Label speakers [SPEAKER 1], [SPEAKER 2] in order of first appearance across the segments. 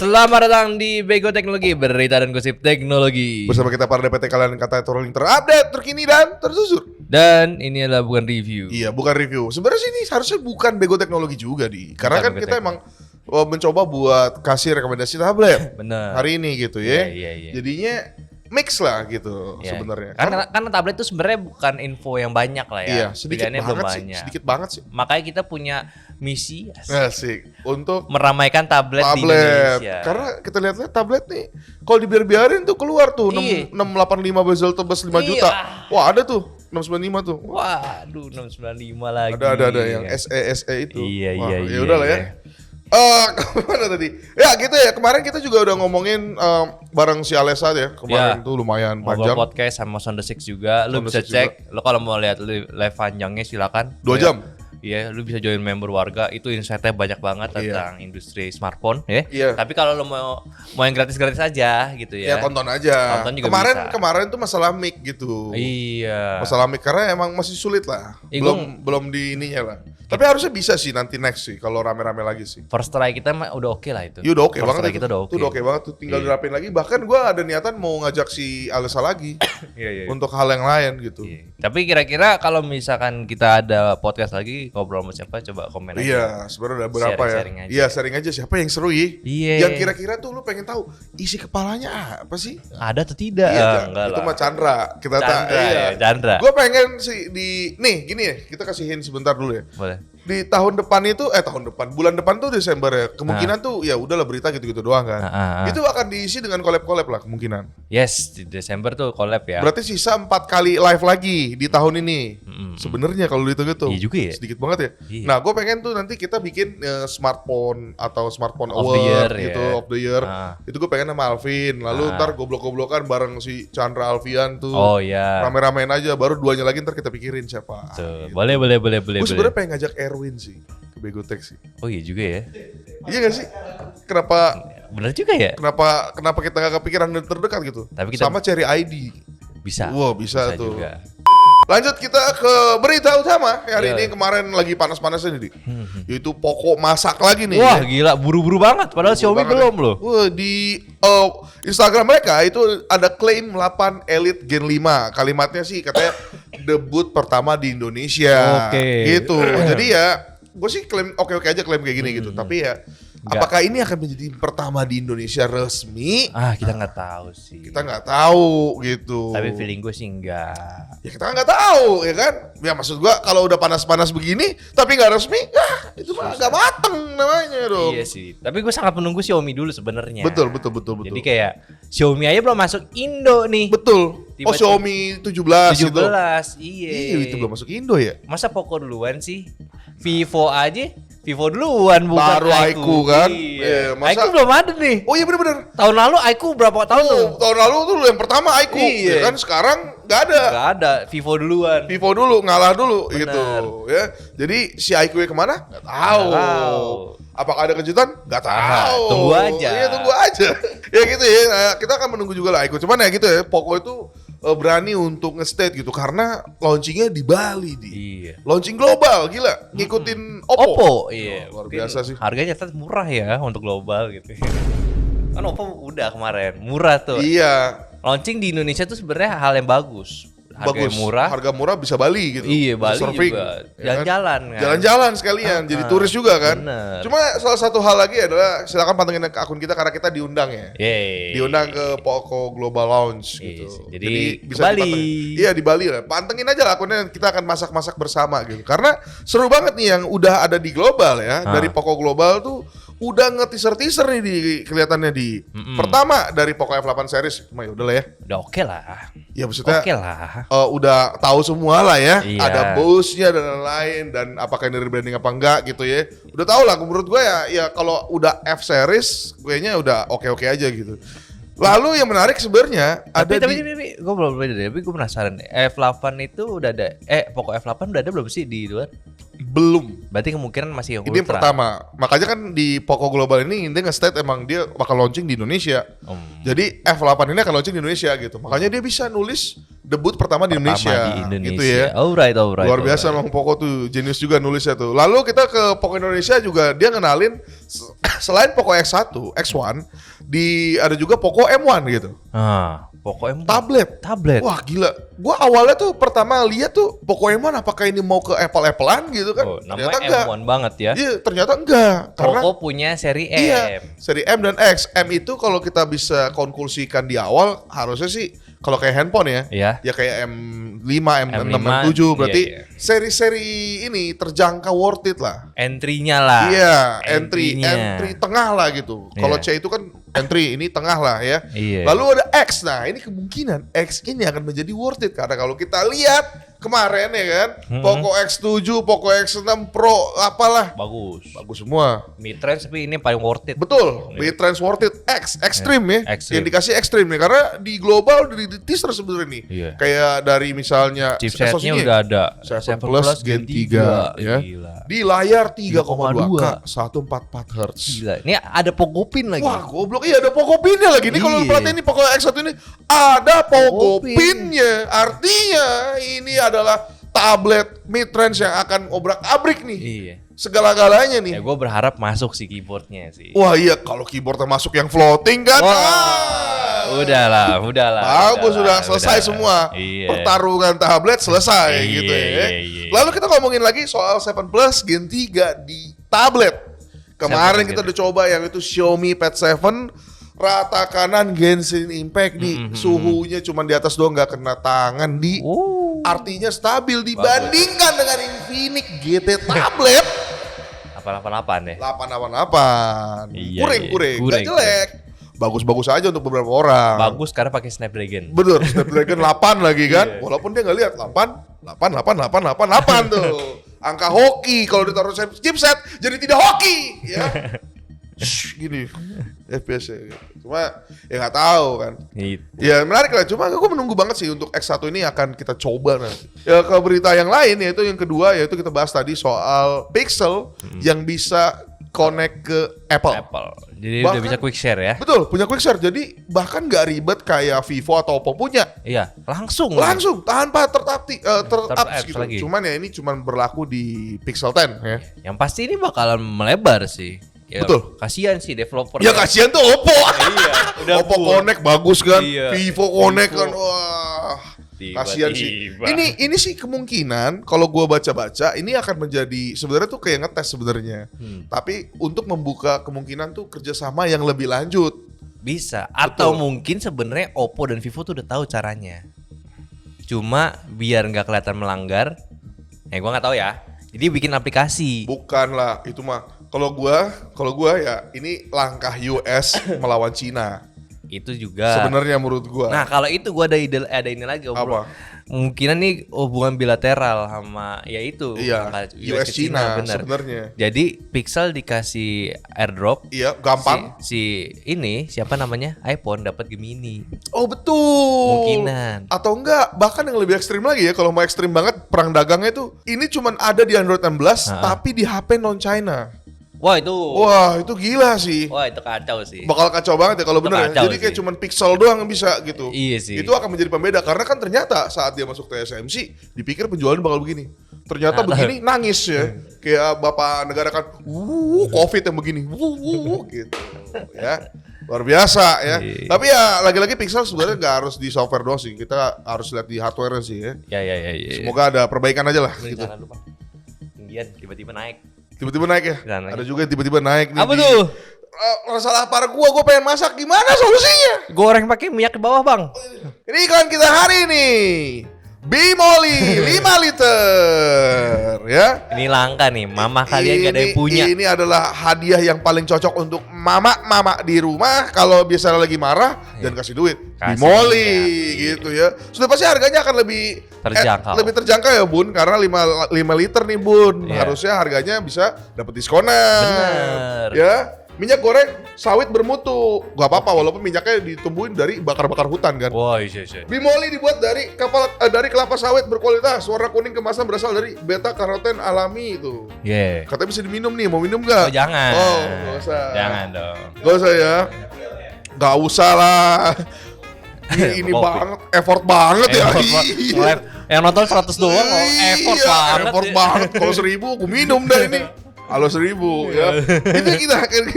[SPEAKER 1] Selamat datang di Bego Teknologi, berita dan gosip teknologi.
[SPEAKER 2] Bersama kita para DPT kalian kata trolling terupdate, terkini dan tersusur.
[SPEAKER 1] Dan ini adalah bukan review.
[SPEAKER 2] Iya, bukan review. Sebenarnya ini harusnya bukan Bego Teknologi juga karena kan kita emang mencoba buat kasih rekomendasi tablet.
[SPEAKER 1] Bener.
[SPEAKER 2] Hari ini gitu ya.
[SPEAKER 1] Iya.
[SPEAKER 2] Jadinya mix lah gitu sebenarnya.
[SPEAKER 1] Karena tablet itu sebenarnya bukan info yang banyak lah ya.
[SPEAKER 2] Iya, sedikit
[SPEAKER 1] Pilihannya
[SPEAKER 2] banget
[SPEAKER 1] belum
[SPEAKER 2] sih.
[SPEAKER 1] banyak.
[SPEAKER 2] Sedikit banget sih.
[SPEAKER 1] Makanya kita punya misi
[SPEAKER 2] Asik untuk
[SPEAKER 1] meramaikan tablet di Indonesia.
[SPEAKER 2] Karena kita lihat-lihat tablet nih, kalau dibiarin tuh keluar tuh 685 bezel tebas 5 juta. Wah, ada tuh 695 tuh.
[SPEAKER 1] Waduh, 695 lagi.
[SPEAKER 2] Ada yang SE itu.
[SPEAKER 1] Iya.
[SPEAKER 2] Ya udahlah ya. Kemana tadi? Ya gitu ya, kemarin kita juga udah ngomongin bareng si Alessa ya. Kemarin tuh lumayan panjang.
[SPEAKER 1] Ngobrol podcast sama Sound the Six juga. Lu bisa cek. Lu kalau mau lihat live panjangnya silakan.
[SPEAKER 2] 2 jam.
[SPEAKER 1] Iya, lu bisa join member warga. Itu insight-nya banyak banget tentang industri smartphone ya.
[SPEAKER 2] Iya.
[SPEAKER 1] Tapi kalau lu mau yang gratis-gratis aja gitu ya.
[SPEAKER 2] Ya tonton aja.
[SPEAKER 1] Tonton juga
[SPEAKER 2] kemarin tuh masalah mic gitu.
[SPEAKER 1] Iya.
[SPEAKER 2] Masalah mic karena emang masih sulit lah. Belum di ininya lah. Tapi harusnya bisa sih nanti next sih kalau rame-rame lagi sih.
[SPEAKER 1] First try kita udah oke lah itu.
[SPEAKER 2] Iya udah oke banget
[SPEAKER 1] kita
[SPEAKER 2] itu. Udah oke banget tuh, tinggal dirapin lagi. Bahkan gua ada niatan mau ngajak si Alessa lagi.
[SPEAKER 1] Iya.
[SPEAKER 2] Untuk hal yang lain gitu.
[SPEAKER 1] Iya. Tapi kira-kira kalau misalkan kita ada podcast lagi ngobrol sama siapa, coba komen aja.
[SPEAKER 2] Iya, sebenarnya ada berapa
[SPEAKER 1] sharing
[SPEAKER 2] ya?
[SPEAKER 1] aja.
[SPEAKER 2] Iya, sharing aja siapa yang seru ya.
[SPEAKER 1] Iya.
[SPEAKER 2] Yang kira-kira tuh lu pengen tahu isi kepalanya apa sih?
[SPEAKER 1] Ada atau tidak?
[SPEAKER 2] Iya,
[SPEAKER 1] enggak
[SPEAKER 2] itu
[SPEAKER 1] lah.
[SPEAKER 2] mah Chandra.
[SPEAKER 1] Chandra.
[SPEAKER 2] Gue pengen sih nih gini ya, kita kasihin sebentar dulu ya.
[SPEAKER 1] Boleh.
[SPEAKER 2] Di tahun depan itu bulan depan tuh Desember ya. Kemungkinan tuh ya udahlah berita gitu-gitu doang kan. Itu akan diisi dengan collab-collab lah kemungkinan.
[SPEAKER 1] Yes, di Desember tuh collab ya.
[SPEAKER 2] Berarti sisa 4 kali live lagi di tahun ini. Sebenarnya kalau dihitung-hitung
[SPEAKER 1] iya juga ya.
[SPEAKER 2] sedikit banget ya.
[SPEAKER 1] Iya.
[SPEAKER 2] Nah, gue pengen tuh nanti kita bikin smartphone atau smartphone
[SPEAKER 1] Of
[SPEAKER 2] award
[SPEAKER 1] the year,
[SPEAKER 2] gitu,
[SPEAKER 1] ya.
[SPEAKER 2] of the year. Itu gue pengen sama Alvin. Lalu ntar goblok-goblokan bareng si Chandra Alfian tuh.
[SPEAKER 1] Oh iya.
[SPEAKER 2] Rame-ramein aja, baru duanya lagi ntar kita pikirin siapa.
[SPEAKER 1] Tuh,
[SPEAKER 2] Gitu.
[SPEAKER 1] boleh.
[SPEAKER 2] Gue sebenarnya pengen ngajak Erwin sih ke Begotek sih.
[SPEAKER 1] Oh iya juga ya.
[SPEAKER 2] Iya gak sih? Kenapa
[SPEAKER 1] Bener juga ya.
[SPEAKER 2] kenapa kita gak kepikiran terdekat gitu?
[SPEAKER 1] Tapi kita
[SPEAKER 2] sama Cherry ID.
[SPEAKER 1] bisa.
[SPEAKER 2] Wow, bisa tuh.
[SPEAKER 1] Juga.
[SPEAKER 2] Lanjut kita ke berita utama hari ini. Kemarin lagi panas-panasnya nih, yaitu Poco masak lagi nih.
[SPEAKER 1] Wah gila, buru-buru banget. Padahal Xiaomi belum loh.
[SPEAKER 2] Wah, di Instagram mereka itu ada klaim 8 Elite Gen 5. Kalimatnya sih katanya debut pertama di Indonesia. Gitu. Jadi ya gue sih klaim oke-oke aja klaim kayak gini gitu. Tapi ya apakah ini akan menjadi pertama di Indonesia resmi?
[SPEAKER 1] Kita nggak tahu sih.
[SPEAKER 2] Kita nggak tahu gitu.
[SPEAKER 1] Tapi feeling gue sih enggak.
[SPEAKER 2] Ya kita nggak tahu ya kan. Ya maksud gue kalau udah panas-panas begini tapi nggak resmi, itu mah nggak mateng namanya dong.
[SPEAKER 1] Iya sih. Tapi gue sangat menunggu Xiaomi dulu sebenarnya.
[SPEAKER 2] Betul.
[SPEAKER 1] Jadi kayak Xiaomi aja belum masuk Indo nih.
[SPEAKER 2] Betul.
[SPEAKER 1] Tiba-tiba
[SPEAKER 2] Xiaomi 17
[SPEAKER 1] 17
[SPEAKER 2] gitu.
[SPEAKER 1] Iya.
[SPEAKER 2] Itu belum masuk Indo ya?
[SPEAKER 1] Masa Poco duluan sih? Vivo aja. Vivo duluan bukan
[SPEAKER 2] Baru Aiku kan?
[SPEAKER 1] Iya.
[SPEAKER 2] Masa...
[SPEAKER 1] Aiku belum ada nih.
[SPEAKER 2] Oh iya bener-bener.
[SPEAKER 1] Tahun lalu Aiku berapa tahun tuh?
[SPEAKER 2] Tahun lalu tuh yang pertama Aiku.
[SPEAKER 1] Iya.
[SPEAKER 2] Ya kan sekarang nggak ada.
[SPEAKER 1] Nggak ada. Vivo duluan.
[SPEAKER 2] Vivo dulu, ngalah dulu.
[SPEAKER 1] Bener.
[SPEAKER 2] Gitu ya. Jadi si Aiku kemana? Nggak tahu. Apakah ada kejutan? Nggak tahu.
[SPEAKER 1] Tunggu aja.
[SPEAKER 2] Iya tunggu aja. Ya gitu ya. Nah, kita akan menunggu juga lah Aiku. Cuman ya gitu ya. Poco itu berani untuk nge-state gitu karena launchingnya di Bali
[SPEAKER 1] Iya.
[SPEAKER 2] Launching global gila, ngikutin Oppo.
[SPEAKER 1] Iya.
[SPEAKER 2] Luar biasa sih.
[SPEAKER 1] Harganya ternyata murah ya untuk global gitu. Kan Oppo udah kemarin murah tuh.
[SPEAKER 2] Iya.
[SPEAKER 1] Launching di Indonesia tuh sebenarnya hal yang bagus. Harga murah.
[SPEAKER 2] Harga murah bisa Bali gitu.
[SPEAKER 1] Iya,
[SPEAKER 2] bisa
[SPEAKER 1] Bali
[SPEAKER 2] surfing,
[SPEAKER 1] juga.
[SPEAKER 2] ya
[SPEAKER 1] Jalan-jalan kan.
[SPEAKER 2] Jalan-jalan sekalian, jadi turis juga kan.
[SPEAKER 1] Bener.
[SPEAKER 2] Cuma salah satu hal lagi adalah silakan pantengin akun kita karena kita diundang ya.
[SPEAKER 1] Yeay.
[SPEAKER 2] Diundang ke Poco Global Lounge gitu.
[SPEAKER 1] Jadi
[SPEAKER 2] bisa dipantengin. Iya di Bali lah. Pantengin aja lah akunnya, kita akan masak-masak bersama gitu. Karena seru banget nih yang udah ada di global ya. Dari Poco Global tuh udah nge-teaser nih kelihatannya di pertama dari Poco F8 series. Cuma ya udah lah ya.
[SPEAKER 1] Udah oke lah.
[SPEAKER 2] Ya maksudnya
[SPEAKER 1] Oke lah.
[SPEAKER 2] udah tahu semua lah ya.
[SPEAKER 1] Iya.
[SPEAKER 2] Ada bosnya dan lain-lain dan apakah ini rebranding apa enggak gitu ya. Udah tahu lah menurut gue ya kalau udah F series kayaknya udah oke-oke aja gitu. Lalu yang menarik sebenarnya
[SPEAKER 1] Tapi
[SPEAKER 2] ada
[SPEAKER 1] gue belum beda deh. Tapi gue penasaran. F8 itu udah ada. Poco F8 udah ada belum sih di luar?
[SPEAKER 2] belum.
[SPEAKER 1] Berarti kemungkinan masih yang
[SPEAKER 2] Ini yang pertama. Makanya kan di Poco Global ini dia nge-state emang dia bakal launching di Indonesia. Jadi F8 ini akan launching di Indonesia gitu. Makanya dia bisa nulis debut pertama di Indonesia. Gitu ya.
[SPEAKER 1] Alright.
[SPEAKER 2] Luar biasa emang Poco tuh, jenius juga nulisnya tuh. Lalu kita ke Poco Indonesia juga dia ngenalin selain Poco X1, X1, ada juga Poco M1 gitu.
[SPEAKER 1] Poco M1.
[SPEAKER 2] Tablet. Wah gila. Gua awalnya tuh pertama lihat tuh Poco M1 apakah ini mau ke Apple-Applean gitu kan?
[SPEAKER 1] Namanya M1 banget ya.
[SPEAKER 2] Iya, ternyata enggak. Karena
[SPEAKER 1] Poco punya seri M.
[SPEAKER 2] Iya, seri M dan X. M itu kalau kita bisa konklusikan di awal harusnya sih kalau kayak handphone ya kayak M5, M6, M7 berarti seri-seri ini terjangkau, worth it lah.
[SPEAKER 1] Entry-nya lah.
[SPEAKER 2] Iya, entry tengah lah gitu. Kalau C itu kan entry, ini tengah lah ya. Lalu ada X. Nah, ini kemungkinan X ini akan menjadi worth it karena kalau kita lihat kemarin ya kan, Poco X7, Poco X6 Pro apalah. Bagus semua.
[SPEAKER 1] Mid-range tapi ini paling worth it.
[SPEAKER 2] Betul, mid-range worth it. Extreme ya. Yang dikasih extreme nih karena di global di teaser sebenarnya nih. Kayak dari misalnya
[SPEAKER 1] chipsetnya udah ada
[SPEAKER 2] 7 Plus Gen 3 ya.
[SPEAKER 1] Gila.
[SPEAKER 2] Di layar 3,2K 144 Hz.
[SPEAKER 1] Gila. Ini ada Poco Pin lagi.
[SPEAKER 2] Wah, goblok. Iya, ada Poco Pin-nya lagi. Ini kalau perhatiin nih Poco X1 ini ada Poco Pin-nya. Artinya ini adalah tablet mid-range yang akan obrak-abrik nih. Segala-galanya nih.
[SPEAKER 1] Ya gue berharap masuk sih keyboardnya sih.
[SPEAKER 2] Wah iya, kalau keyboardnya masuk yang floating kan.
[SPEAKER 1] Udahlah.
[SPEAKER 2] Bagus, sudah selesai semua. Pertarungan tablet selesai gitu ya. Lalu kita ngomongin lagi soal 7 Plus Gen 3 di tablet. Kemarin kita udah coba yang itu Xiaomi Pad 7 rata kanan Genshin Impact nih. Suhunya cuma di atas doang, nggak kena tangan di. Artinya stabil dibandingkan dengan Infinix GT tablet.
[SPEAKER 1] 888 deh.
[SPEAKER 2] 888. Kuring. Gak jelek. Bagus-bagus aja untuk beberapa orang.
[SPEAKER 1] Bagus karena pakai Snapdragon.
[SPEAKER 2] Bener, Snapdragon 8 lagi kan. Walaupun dia nggak lihat 8 tuh. Angka hoki kalau ditaruh chipset jadi tidak hoki ya. Gini FPS ya. Cuma ya nggak tahu kan. Ya menarik lah. Cuma gue menunggu banget sih untuk X1 ini akan kita coba nanti. Ya ke berita yang lain yaitu yang kedua yaitu kita bahas tadi soal Pixel yang bisa connect ke Apple.
[SPEAKER 1] Jadi udah bisa quick share ya.
[SPEAKER 2] Betul, punya quick share. Jadi bahkan nggak ribet kayak Vivo atau Oppo punya.
[SPEAKER 1] Iya, langsung
[SPEAKER 2] tanpa terapps gitu.
[SPEAKER 1] Lagi.
[SPEAKER 2] Cuman ya ini cuman berlaku di Pixel 10 ya.
[SPEAKER 1] Yang pasti ini bakalan melebar sih. Ya,
[SPEAKER 2] betul.
[SPEAKER 1] Kasihan sih developer.
[SPEAKER 2] Ya kasihan tuh Oppo.
[SPEAKER 1] Udah
[SPEAKER 2] Oppo Connect bagus kan. Vivo Connect kan. Wah. Kasihan sih. Ini sih kemungkinan kalau gua baca-baca ini akan menjadi sebenarnya tuh kayak ngetes sebenarnya. Tapi untuk membuka kemungkinan tuh kerjasama yang lebih lanjut.
[SPEAKER 1] Bisa. Atau mungkin sebenarnya Oppo dan Vivo tuh udah tahu caranya. Cuma biar nggak kelihatan melanggar. Ya gua nggak tahu ya. Jadi bikin aplikasi. Bukan
[SPEAKER 2] lah, itu mah. Kalau gua ya ini langkah US melawan Cina.
[SPEAKER 1] Itu juga
[SPEAKER 2] sebenarnya menurut gua.
[SPEAKER 1] Nah, kalau itu gua ada ini lagi Om. Apa? Mungkinan nih hubungan bilateral sama yaitu
[SPEAKER 2] US Cina sebenarnya.
[SPEAKER 1] Jadi Pixel dikasih airdrop.
[SPEAKER 2] Iya, gampang.
[SPEAKER 1] Si ini siapa namanya? iPhone dapat Gemini.
[SPEAKER 2] Oh, betul.
[SPEAKER 1] Mungkinan.
[SPEAKER 2] Atau enggak, bahkan yang lebih ekstrim lagi ya, kalau mau ekstrim banget perang dagangnya itu ini cuman ada di Android 16 tapi di HP non China. Wah itu gila sih.
[SPEAKER 1] Wah itu kacau sih.
[SPEAKER 2] Bakal kacau banget ya kalau bener ya. Jadi kayak cuman Pixel doang yang bisa gitu.
[SPEAKER 1] Iya sih.
[SPEAKER 2] Itu akan menjadi pembeda karena kan ternyata saat dia masuk TSMC dipikir penjualan bakal begini. Ternyata begini nangis ya. Kayak bapak negara kan COVID yang begini. Gitu ya. Luar biasa ya. Tapi ya lagi-lagi Pixel sebenarnya nggak harus di software doang sih. Kita harus lihat di hardware sih ya.
[SPEAKER 1] Ya.
[SPEAKER 2] Semoga ada perbaikan aja lah gitu.
[SPEAKER 1] Jangan lupa. Tinggian tiba-tiba naik.
[SPEAKER 2] Tiba-tiba naik ya? Ada juga yang tiba-tiba naik nih.
[SPEAKER 1] Apa tuh?
[SPEAKER 2] Masalah para gua pengen masak, gimana solusinya?
[SPEAKER 1] Goreng pakai minyak di bawah, Bang.
[SPEAKER 2] Ini iklan kita hari ini. Bimoli 5 liter ya.
[SPEAKER 1] Ini langka nih, mama kalian gak ada yang punya.
[SPEAKER 2] Ini adalah hadiah yang paling cocok untuk mama di rumah kalau biasa lagi marah dan kasih duit. Bimoli gitu ya. Sudah pasti harganya akan lebih terjangkau ya Bun, karena 5 liter nih Bun. Harusnya harganya bisa dapat diskonan.
[SPEAKER 1] Bener.
[SPEAKER 2] Ya. Minyak goreng sawit bermutu. Gak apa-apa walaupun minyaknya ditumbuhin dari bakar-bakar hutan kan.
[SPEAKER 1] Wah, iya.
[SPEAKER 2] Bimoli dibuat dari kelapa sawit berkualitas. Warna kuning kemasan berasal dari beta karoten alami itu. Katanya bisa diminum nih, mau minum gak?
[SPEAKER 1] Oh jangan.
[SPEAKER 2] Oh gak usah.
[SPEAKER 1] Jangan dong.
[SPEAKER 2] Gak usah ya. Gak usah lah. Ini banget, effort banget ya.
[SPEAKER 1] Iya. Yang nonton 100 doang, effort banget.
[SPEAKER 2] Effort banget. Kalau 1000 aku minum dah ini. Kalau 1000 ya. Itu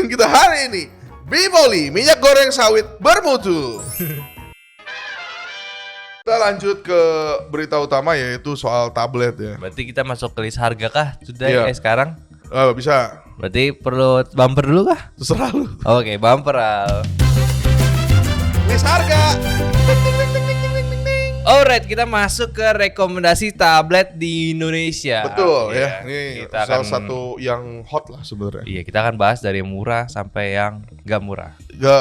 [SPEAKER 2] kita hari ini. Bimoli, minyak goreng sawit bermutu. Kita lanjut ke berita utama yaitu soal tablet ya.
[SPEAKER 1] Berarti kita masuk ke list harga kah? Sudah sekarang?
[SPEAKER 2] Bisa.
[SPEAKER 1] Berarti perlu bumper dulu kah?
[SPEAKER 2] Terserah lu.
[SPEAKER 1] Oke, bumper Al.
[SPEAKER 2] List harga.
[SPEAKER 1] Alright, kita masuk ke rekomendasi tablet di Indonesia.
[SPEAKER 2] Betul ya. Ini
[SPEAKER 1] kita
[SPEAKER 2] salah
[SPEAKER 1] akan,
[SPEAKER 2] satu yang hot lah sebenarnya.
[SPEAKER 1] Iya, kita akan bahas dari yang murah sampai yang gak murah.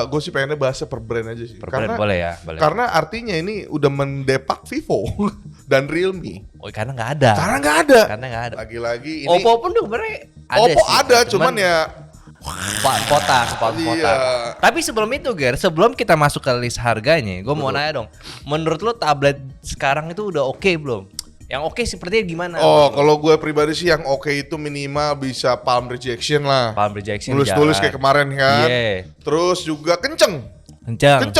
[SPEAKER 2] Gue sih pengennya bahasnya per brand aja sih.
[SPEAKER 1] Per brand boleh ya, boleh.
[SPEAKER 2] Karena artinya ini udah mendepak Vivo dan Realme.
[SPEAKER 1] Oh, karena nggak ada. Karena nggak ada.
[SPEAKER 2] Lagi-lagi ini.
[SPEAKER 1] Oppo pun sebenarnya ada
[SPEAKER 2] Oppo
[SPEAKER 1] sih.
[SPEAKER 2] ada, cuman ya
[SPEAKER 1] potong.
[SPEAKER 2] Iya.
[SPEAKER 1] Tapi sebelum itu, Ger, sebelum kita masuk ke list harganya, gue mau nanya dong. Menurut lo tablet sekarang itu udah oke belum? Yang oke sepertinya gimana?
[SPEAKER 2] Oh, kalau gue pribadi sih yang oke itu minimal bisa palm rejection lah.
[SPEAKER 1] Palm rejection.
[SPEAKER 2] Tulis kayak kemarin kan.
[SPEAKER 1] Iya.
[SPEAKER 2] Terus juga kenceng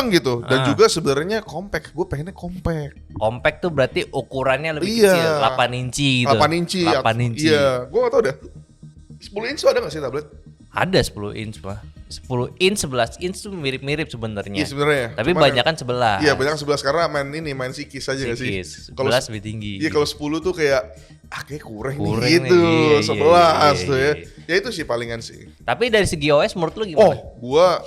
[SPEAKER 2] gitu. Dan juga sebenarnya compact. Gue pengennya compact.
[SPEAKER 1] Compact tuh berarti ukurannya lebih kecil, 8 inci gitu.
[SPEAKER 2] 8 inci. Iya, gue gak tau dah. 10 inch ada gak sih tablet?
[SPEAKER 1] Ada 10 inch mah. 10 inch, 11 inch tuh mirip-mirip sebenarnya.
[SPEAKER 2] Iya sebenarnya.
[SPEAKER 1] Tapi banyak kan 11.
[SPEAKER 2] Iya, banyak 11 karena main sikis aja gak sih?
[SPEAKER 1] 11 lebih tinggi.
[SPEAKER 2] Iya, kalau 10 tuh kayak kayak kurang nih gitu.
[SPEAKER 1] Nih,
[SPEAKER 2] 11 tuh ya. Ya itu sih palingan sih.
[SPEAKER 1] Tapi dari segi OS menurut lu gimana?
[SPEAKER 2] Oh, gua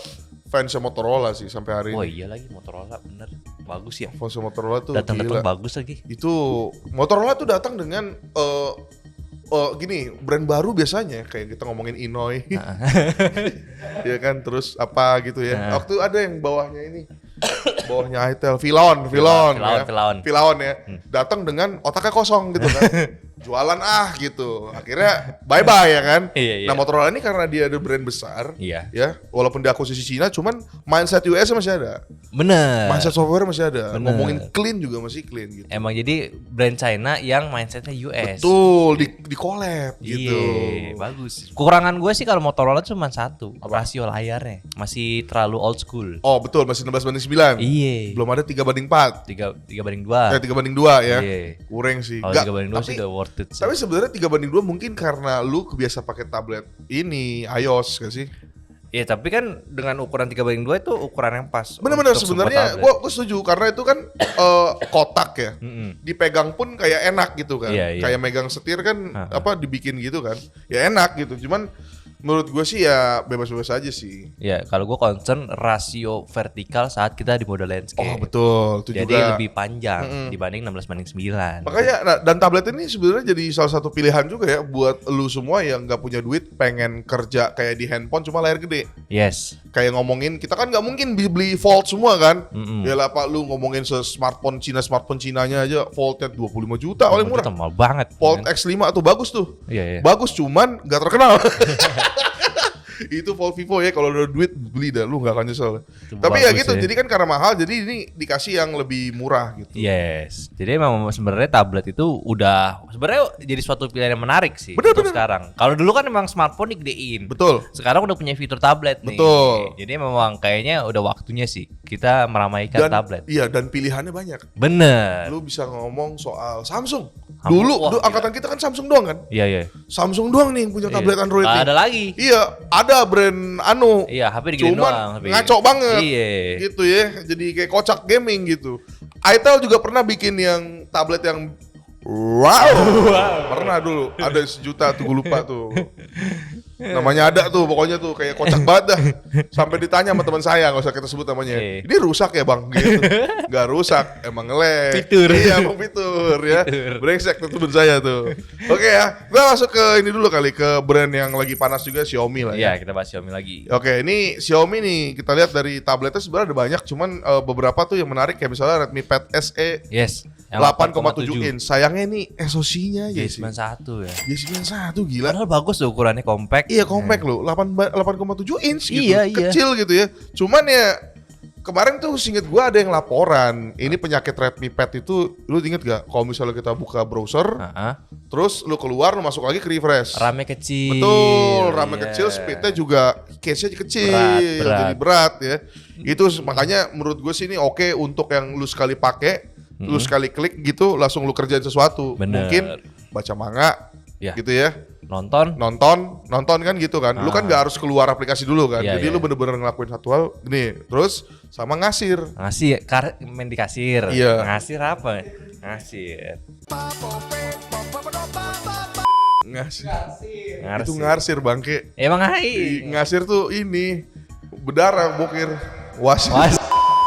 [SPEAKER 2] fans Motorola sih sampai hari ini.
[SPEAKER 1] Oh iya lagi Motorola bener. Bagus ya.
[SPEAKER 2] Fans Motorola tuh
[SPEAKER 1] datang bagus lagi.
[SPEAKER 2] Itu Motorola tuh datang dengan gini, brand baru biasanya kayak kita ngomongin Inoi. Ya kan, terus apa gitu ya. Waktu ada yang bawahnya ini. Bawahnya Itel, Vilon ya. Datang dengan otaknya kosong gitu kan. Jualan gitu. Akhirnya bye-bye ya kan.
[SPEAKER 1] Iya.
[SPEAKER 2] Nah, Motorola ini karena dia ada brand besar,
[SPEAKER 1] ya,
[SPEAKER 2] walaupun diakuisisi Cina, cuman mindset US masih ada.
[SPEAKER 1] Bener.
[SPEAKER 2] Mindset software masih ada.
[SPEAKER 1] Bener.
[SPEAKER 2] Ngomongin clean juga masih clean gitu.
[SPEAKER 1] Emang jadi brand China yang mindsetnya US.
[SPEAKER 2] Betul, di collab gitu.
[SPEAKER 1] Iya, bagus. Kekurangan gue sih kalau Motorola cuma satu, rasio layarnya masih terlalu old school.
[SPEAKER 2] Oh betul, masih 16:9.
[SPEAKER 1] Iya.
[SPEAKER 2] Belum ada 3:4.
[SPEAKER 1] 3:2.
[SPEAKER 2] 3:2 ya.
[SPEAKER 1] Iya.
[SPEAKER 2] Kurang sih.
[SPEAKER 1] Kalau 3:2 sih udah worth it sih.
[SPEAKER 2] Tapi sebenarnya 3:2 mungkin karena lu kebiasa pakai tablet ini iOS gak sih?
[SPEAKER 1] Iya, tapi kan dengan ukuran 3:2 itu ukuran yang pas.
[SPEAKER 2] Bener-bener sebenarnya gua setuju karena itu kan kotak ya. Dipegang pun kayak enak gitu kan.
[SPEAKER 1] Iya.
[SPEAKER 2] Kayak megang setir kan dibikin gitu kan. Ya enak gitu. Cuman menurut gue sih ya bebas-bebas aja sih.
[SPEAKER 1] Ya, kalau gue concern rasio vertikal saat kita di mode landscape.
[SPEAKER 2] Oh betul, itu
[SPEAKER 1] jadi
[SPEAKER 2] juga
[SPEAKER 1] lebih panjang dibanding 16:9.
[SPEAKER 2] Makanya dan tablet ini sebenarnya jadi salah satu pilihan juga ya buat lu semua yang nggak punya duit pengen kerja kayak di handphone cuma layar gede.
[SPEAKER 1] Yes.
[SPEAKER 2] Kayak ngomongin kita kan nggak mungkin beli Fold semua kan. Ya lah Pak, lu ngomongin smartphone Cinanya aja Foldnya 25 juta paling murah.
[SPEAKER 1] Mahal banget.
[SPEAKER 2] Fold X5 tuh bagus tuh.
[SPEAKER 1] Iya.
[SPEAKER 2] Bagus cuman nggak terkenal. Itu Fold Vivo ya, kalau udah duit beli dah, lu gak akan nyesel. Tapi ya gitu, jadi kan karena mahal, jadi ini dikasih yang lebih murah gitu.
[SPEAKER 1] Yes, jadi memang sebenarnya tablet itu udah sebenarnya jadi suatu pilihan yang menarik sih untuk sekarang. Kalau dulu kan memang smartphone digedein.
[SPEAKER 2] Betul.
[SPEAKER 1] Sekarang udah punya fitur tablet nih.
[SPEAKER 2] Betul.
[SPEAKER 1] Jadi memang kayaknya udah waktunya sih kita meramaikan tablet.
[SPEAKER 2] Iya, dan pilihannya banyak.
[SPEAKER 1] Bener.
[SPEAKER 2] Lu bisa ngomong soal Samsung. Dulu angkatan kita kan Samsung doang kan?
[SPEAKER 1] Iya.
[SPEAKER 2] Samsung doang nih yang punya tablet Android nih.
[SPEAKER 1] Ada lagi.
[SPEAKER 2] Iya, ada brand
[SPEAKER 1] Iya, HP digedein doang.
[SPEAKER 2] Cuman ngaco banget.
[SPEAKER 1] Iya.
[SPEAKER 2] Gitu ya. Jadi kayak kocak gaming gitu. Itel juga pernah bikin yang tablet yang wow. Pernah dulu. Ada 1 juta tuh, gue lupa tuh. Namanya ada tuh, pokoknya tuh kayak kocak banget dah. Sampai ditanya sama teman saya, nggak usah kita sebut namanya. Ini rusak ya bang? Gitu. Gak rusak, emang nge-lag.
[SPEAKER 1] Fitur.
[SPEAKER 2] Iya, emang fitur ya. Brengsek tuh teman saya tuh. Oke ya, kita masuk ke ini dulu kali, ke brand yang lagi panas juga, Xiaomi lah ya.
[SPEAKER 1] Iya, kita bahas Xiaomi lagi.
[SPEAKER 2] Oke, ini Xiaomi nih, kita lihat dari tabletnya sebenarnya ada banyak, cuman beberapa tuh yang menarik kayak misalnya Redmi Pad SE.
[SPEAKER 1] Yes.
[SPEAKER 2] 8,7 inch. Sayangnya nih SoC-nya
[SPEAKER 1] J91 ya.
[SPEAKER 2] J91 gila.
[SPEAKER 1] Padahal bagus tuh ukurannya compact.
[SPEAKER 2] Iya compact loh, 8,7 inch gitu.
[SPEAKER 1] Iya.
[SPEAKER 2] Kecil gitu ya. Cuman ya kemarin tuh seinget gua ada yang laporan. Ini penyakit Redmi Pad itu, lu inget gak? Kalau misalnya kita buka browser, terus lu keluar, lu masuk lagi ke refresh.
[SPEAKER 1] RAM-nya kecil.
[SPEAKER 2] Betul, RAM-nya kecil, speednya juga case-nya kecil,
[SPEAKER 1] Berat.
[SPEAKER 2] jadi berat ya. Itu makanya menurut gue sih ini oke untuk yang lu sekali pakai, lu sekali klik gitu langsung lu kerjain sesuatu.
[SPEAKER 1] Bener.
[SPEAKER 2] Mungkin baca manga,
[SPEAKER 1] Ya.
[SPEAKER 2] gitu ya.
[SPEAKER 1] Nonton.
[SPEAKER 2] Nonton kan gitu kan. Lu kan nggak harus keluar aplikasi dulu kan.
[SPEAKER 1] Iya,
[SPEAKER 2] Jadi
[SPEAKER 1] iya.
[SPEAKER 2] lu bener-bener ngelakuin satu hal gini, terus sama ngasir.
[SPEAKER 1] Ngasih main di kasir.
[SPEAKER 2] Iya.
[SPEAKER 1] Ngasir apa? Ngasir.
[SPEAKER 2] Ngasir.
[SPEAKER 1] Ngarsir.
[SPEAKER 2] Itu ngarsir bangke.
[SPEAKER 1] Emang hai.
[SPEAKER 2] Ngasir tuh ini berdarah bokir. Wasit.
[SPEAKER 1] Was.